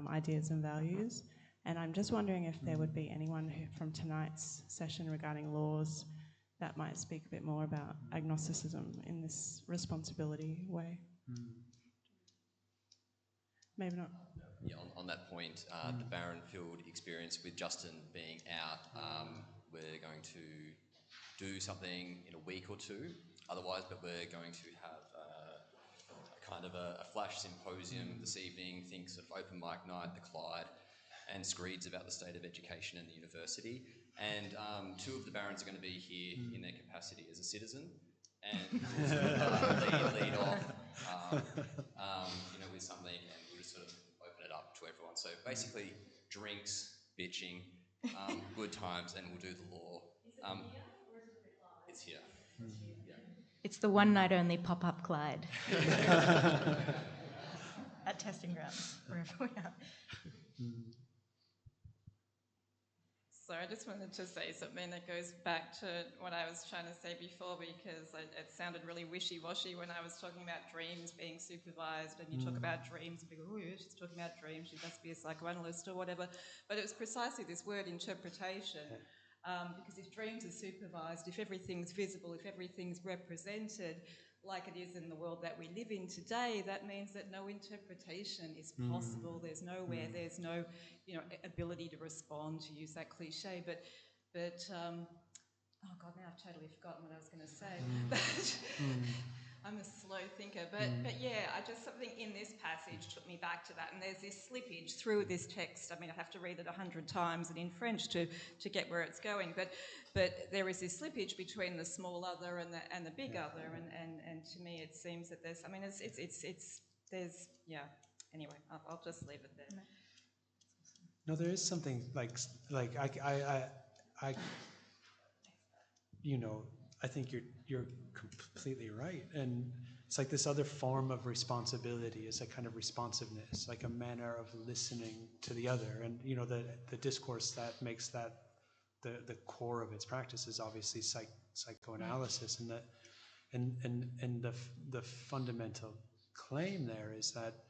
ideas and values. And I'm just wondering if there would be anyone from tonight's session regarding laws that might speak a bit more about agnosticism in this responsibility way. Maybe not. Yeah, on that point, the Barrenfield experience with Justin being out, we're going to do something in a week or two otherwise, but we're going to have kind of a flash symposium this evening, things of open mic night, the Clyde, and screeds about the state of education in the university. And two of the Barons are going to be here in their capacity as a citizen, and we'll sort of lead off, with something, and we'll just sort of open it up to everyone. So basically, drinks, bitching, good times, and we'll do the law. It's here. Yeah. It's the one night only pop-up Clyde. At testing grounds, wherever we are. So I just wanted to say something that goes back to what I was trying to say before, because it sounded really wishy-washy when I was talking about dreams being supervised, and you talk about dreams and people, she's talking about dreams, she must be a psychoanalyst or whatever. But it was precisely this word interpretation, because if dreams are supervised, if everything's visible, if everything's represented, like it is in the world that we live in today, that means that no interpretation is possible. There's nowhere, there's no, ability to respond, to use that cliche. But Oh God, now I've totally forgotten what I was going to say. But I'm a slow thinker. But yeah, something in this passage took me back to that. And there's this slippage through this text. I mean, I have to read it 100 times and in French to get where it's going. But there is this slippage between the small other and the big other. And to me, it seems that there's. I mean, there's. Anyway, I'll just leave it there. No, there is something like I I think you're completely right, and it's like this other form of responsibility is a kind of responsiveness, like a manner of listening to the other, and the discourse that makes that the core of its practice is obviously psychoanalysis, and the fundamental claim there is that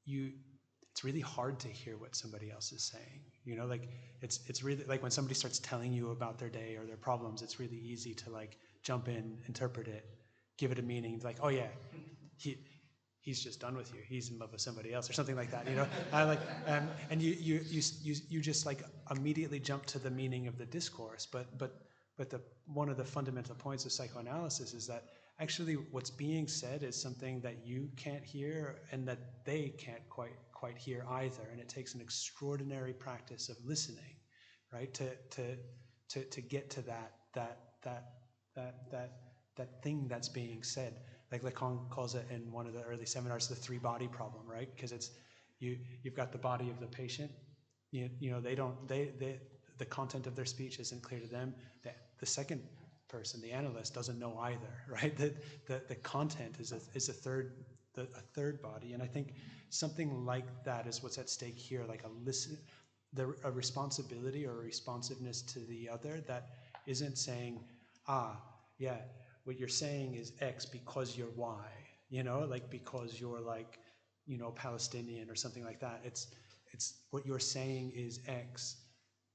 it's really hard to hear what somebody else is saying. Like it's really like when somebody starts telling you about their day or their problems, it's really easy to like jump in, interpret it, give it a meaning, like, oh yeah, he's just done with you. He's in love with somebody else or something like that. And you just like immediately jump to the meaning of the discourse. But one of the fundamental points of psychoanalysis is that actually what's being said is something that you can't hear and that they can't quite hear either, and it takes an extraordinary practice of listening, right, to get to that thing that's being said. Like Lacan calls it in one of the early seminars the three-body problem, right? Because it's you've got the body of the patient, the content of their speech isn't clear to them. The second person, the analyst, doesn't know either, right? The content is a third body, and I think something like that is what's at stake here, like a responsibility or a responsiveness to the other that isn't saying, yeah, what you're saying is X because you're Y, like because you're like, Palestinian or something like that. It's what you're saying is X.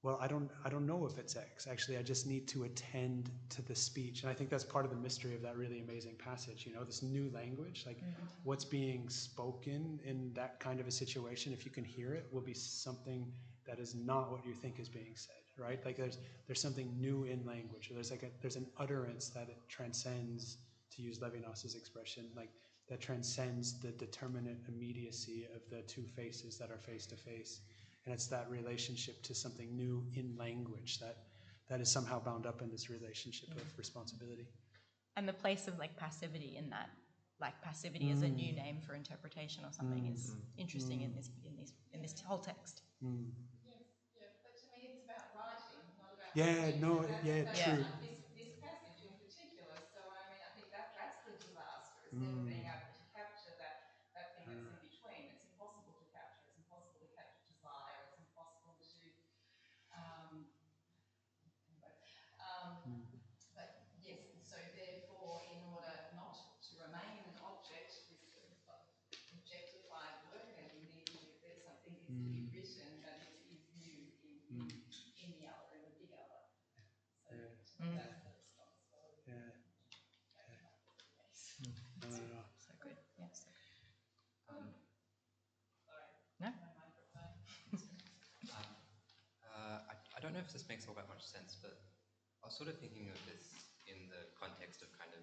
Well, I don't know if it's X. Actually, I just need to attend to the speech. And I think that's part of the mystery of that really amazing passage, this new language, like what's being spoken in that kind of a situation, if you can hear it, will be something that is not what you think is being said, right? Like there's something new in language, or there's an utterance that it transcends, to use Levinas's expression, like that transcends the determinate immediacy of the two faces that are face to face. And it's that relationship to something new in language that is somehow bound up in this relationship of responsibility. And the place of like passivity in that, like passivity as a new name for interpretation or something, is interesting in this whole text. Yes, but to me it's about writing, not about true. This passage in particular. So I mean, I think that's the disaster, is never being able to capture that thing that's in between. It's impossible to capture. It's impossible to capture desire. It's impossible to. But yes, so therefore, in order not to remain an object, this sort of objectified word, and you need there's something needs to be written that is new in the other, in the big other. So that's the responsibility. So good. Yeah. So good. No. I don't know if this makes all that much sense, but I was sort of thinking of this in the context of kind of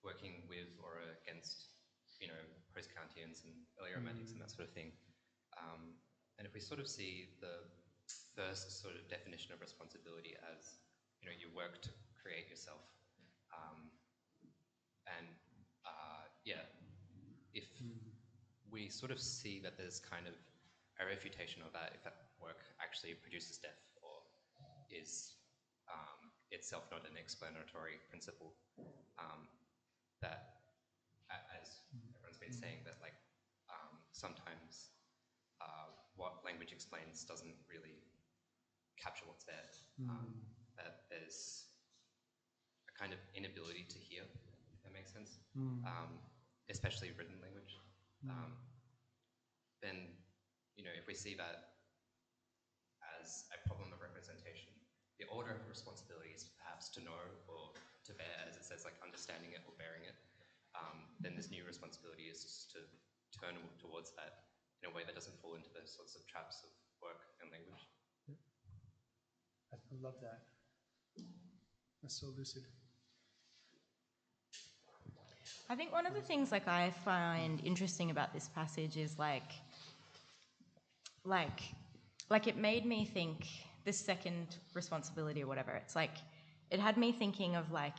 working with or against, post-Kantians and early romantics and that sort of thing. And if we sort of see the first sort of definition of responsibility as, you work to create yourself. If we sort of see that there's kind of a refutation of that, if that work actually produces death or is itself not an explanatory principle, that, as everyone's been saying, that like sometimes what language explains doesn't really capture what's there, that there's a kind of inability to hear, if that makes sense, especially written language. Then, if we see that as a problem of representation, the order of responsibility is perhaps to know or to bear, as it says, like understanding it or bearing it. Then this new responsibility is just to turn towards that in a way that doesn't fall into those sorts of traps of work and language. love that. That's so lucid. I think one of the things like I find interesting about this passage is like it made me think this second responsibility or whatever. It's like it had me thinking of like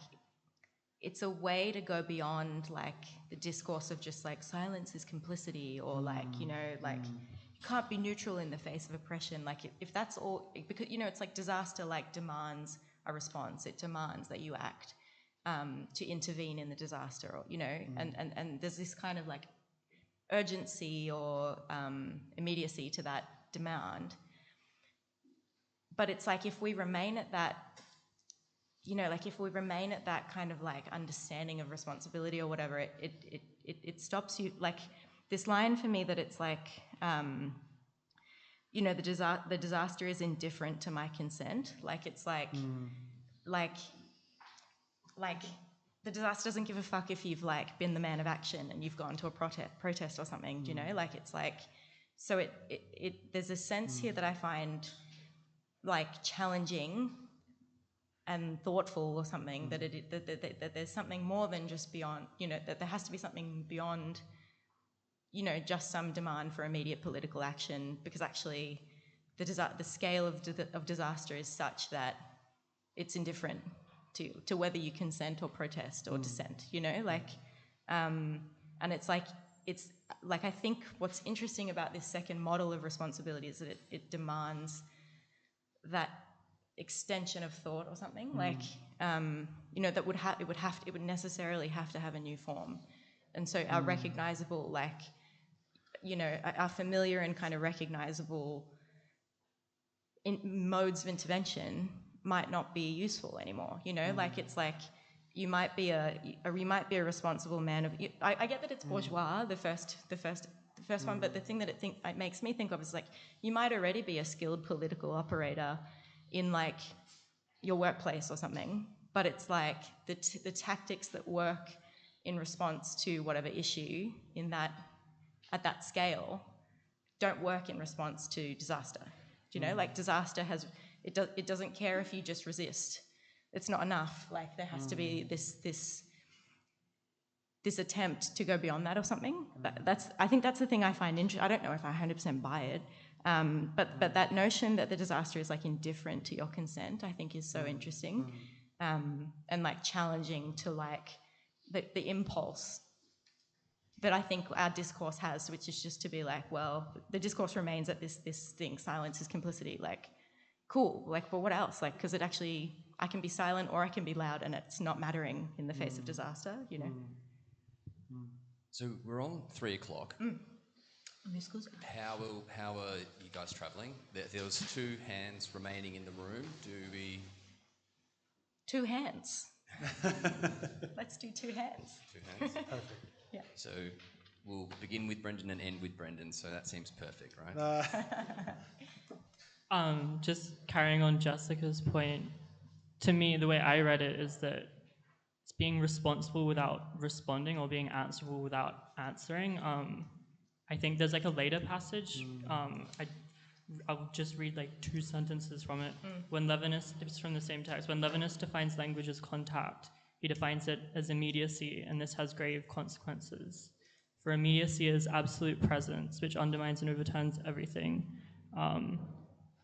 it's a way to go beyond like the discourse of just like silence is complicity or like you can't be neutral in the face of oppression. Like if that's all, because it's like disaster like demands a response. It demands that you act to intervene in the disaster, or and there's this kind of like urgency or immediacy to that demand. But it's like if we remain at that, if we remain at that kind of like understanding of responsibility or whatever, it stops you. Like this line for me that it's like, the disaster is indifferent to my consent. Like it's like the disaster doesn't give a fuck if you've like been the man of action and you've gone to a protest or something. Like it's like, so there's a sense here that I find like challenging and thoughtful or something, that there's something more than just beyond, that there has to be something beyond, just some demand for immediate political action, because actually the scale of disaster is such that it's indifferent to whether you consent or protest or dissent, and it's like I think what's interesting about this second model of responsibility is that it demands that extension of thought or something, that would necessarily have to have a new form. And so our recognizable, our familiar and kind of recognizable modes of intervention might not be useful anymore. Like it's like you might be a responsible man of. I get that it's bourgeois, the first one, but the thing that it makes me think of is like you might already be a skilled political operator in like your workplace or something, but it's like the tactics that work in response to whatever issue at that scale don't work in response to disaster. Like disaster it doesn't care if you just resist. It's not enough. Like there has to be this attempt to go beyond that or something. I think that's the thing I find interesting. I don't know if I 100% buy it, but that notion that the disaster is like indifferent to your consent, I think is so interesting, and like challenging to like the impulse that I think our discourse has, which is just to be like, well, the discourse remains at this thing, silence is complicity. Like, cool. Like, but what else? Like, because it actually, I can be silent or I can be loud, and it's not mattering in the face of disaster. So we're on 3 o'clock. How are you guys travelling? There was 2 hands remaining in the room. Do we? 2 hands. Let's do 2 hands. 2 hands. Perfect. Yeah. So we'll begin with Brendan and end with Brendan. So that seems perfect, right? Just carrying on Jessica's point, to me, the way I read it is that it's being responsible without responding or being answerable without answering. I think there's like a later passage. I'll just read like 2 sentences from it. When Levinas, it's from the same text, when Levinas defines language as contact, he defines it as immediacy, and this has grave consequences. For immediacy is absolute presence, which undermines and overturns everything.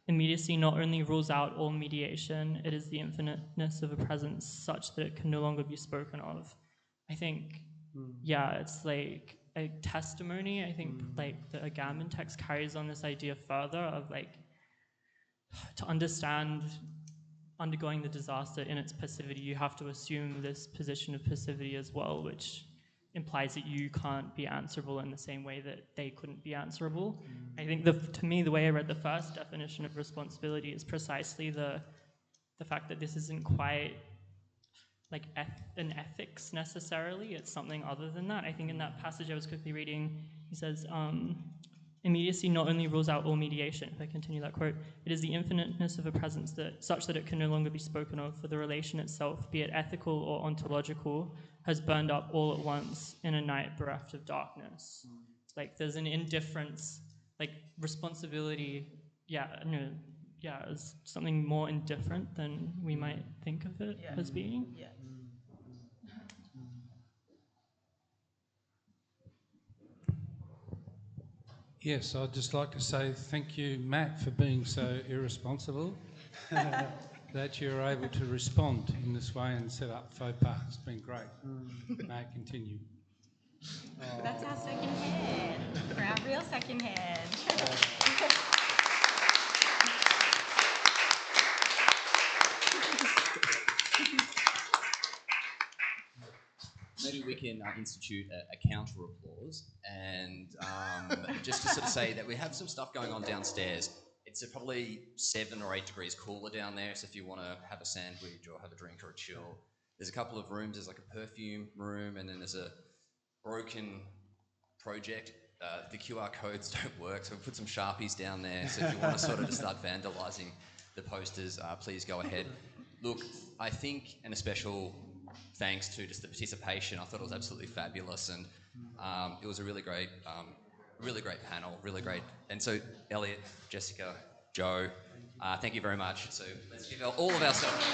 Immediacy not only rules out all mediation, it is the infiniteness of a presence such that it can no longer be spoken of. I think, it's like a testimony. I think like the Agamben text carries on this idea further of like, to understand undergoing the disaster in its passivity, you have to assume this position of passivity as well, which implies that you can't be answerable in the same way that they couldn't be answerable. I think to me, the way I read the first definition of responsibility is precisely the fact that this isn't quite like an ethics necessarily. It's something other than that. I think in that passage I was quickly reading, he says, immediacy not only rules out all mediation, if I continue that quote, it is the infiniteness of a presence such that it can no longer be spoken of, for the relation itself, be it ethical or ontological, has burned up all at once in a night bereft of darkness. Like there's an indifference, like responsibility, as something more indifferent than we might think of it as being. Yeah. Yes, I'd just like to say thank you, Matt, for being so irresponsible that you're able to respond in this way and set up FOPA. It's been great. Matt, continue. That's our second hand. For our real second hand. Maybe we can institute a counter applause and just to sort of say that we have some stuff going on downstairs. It's probably 7 or 8 degrees cooler down there, so if you want to have a sandwich or have a drink or a chill, there's a couple of rooms. There's like a perfume room, and then there's a broken project. The QR codes don't work, so we put some Sharpies down there. So if you want to sort of just start vandalising the posters, please go ahead. Look, I think, and a special thanks to just the participation, I thought it was absolutely fabulous, and it was a really great panel, really great. And so, Elliot, Jessica, Joe, thank you very much. So let's give all of ourselves.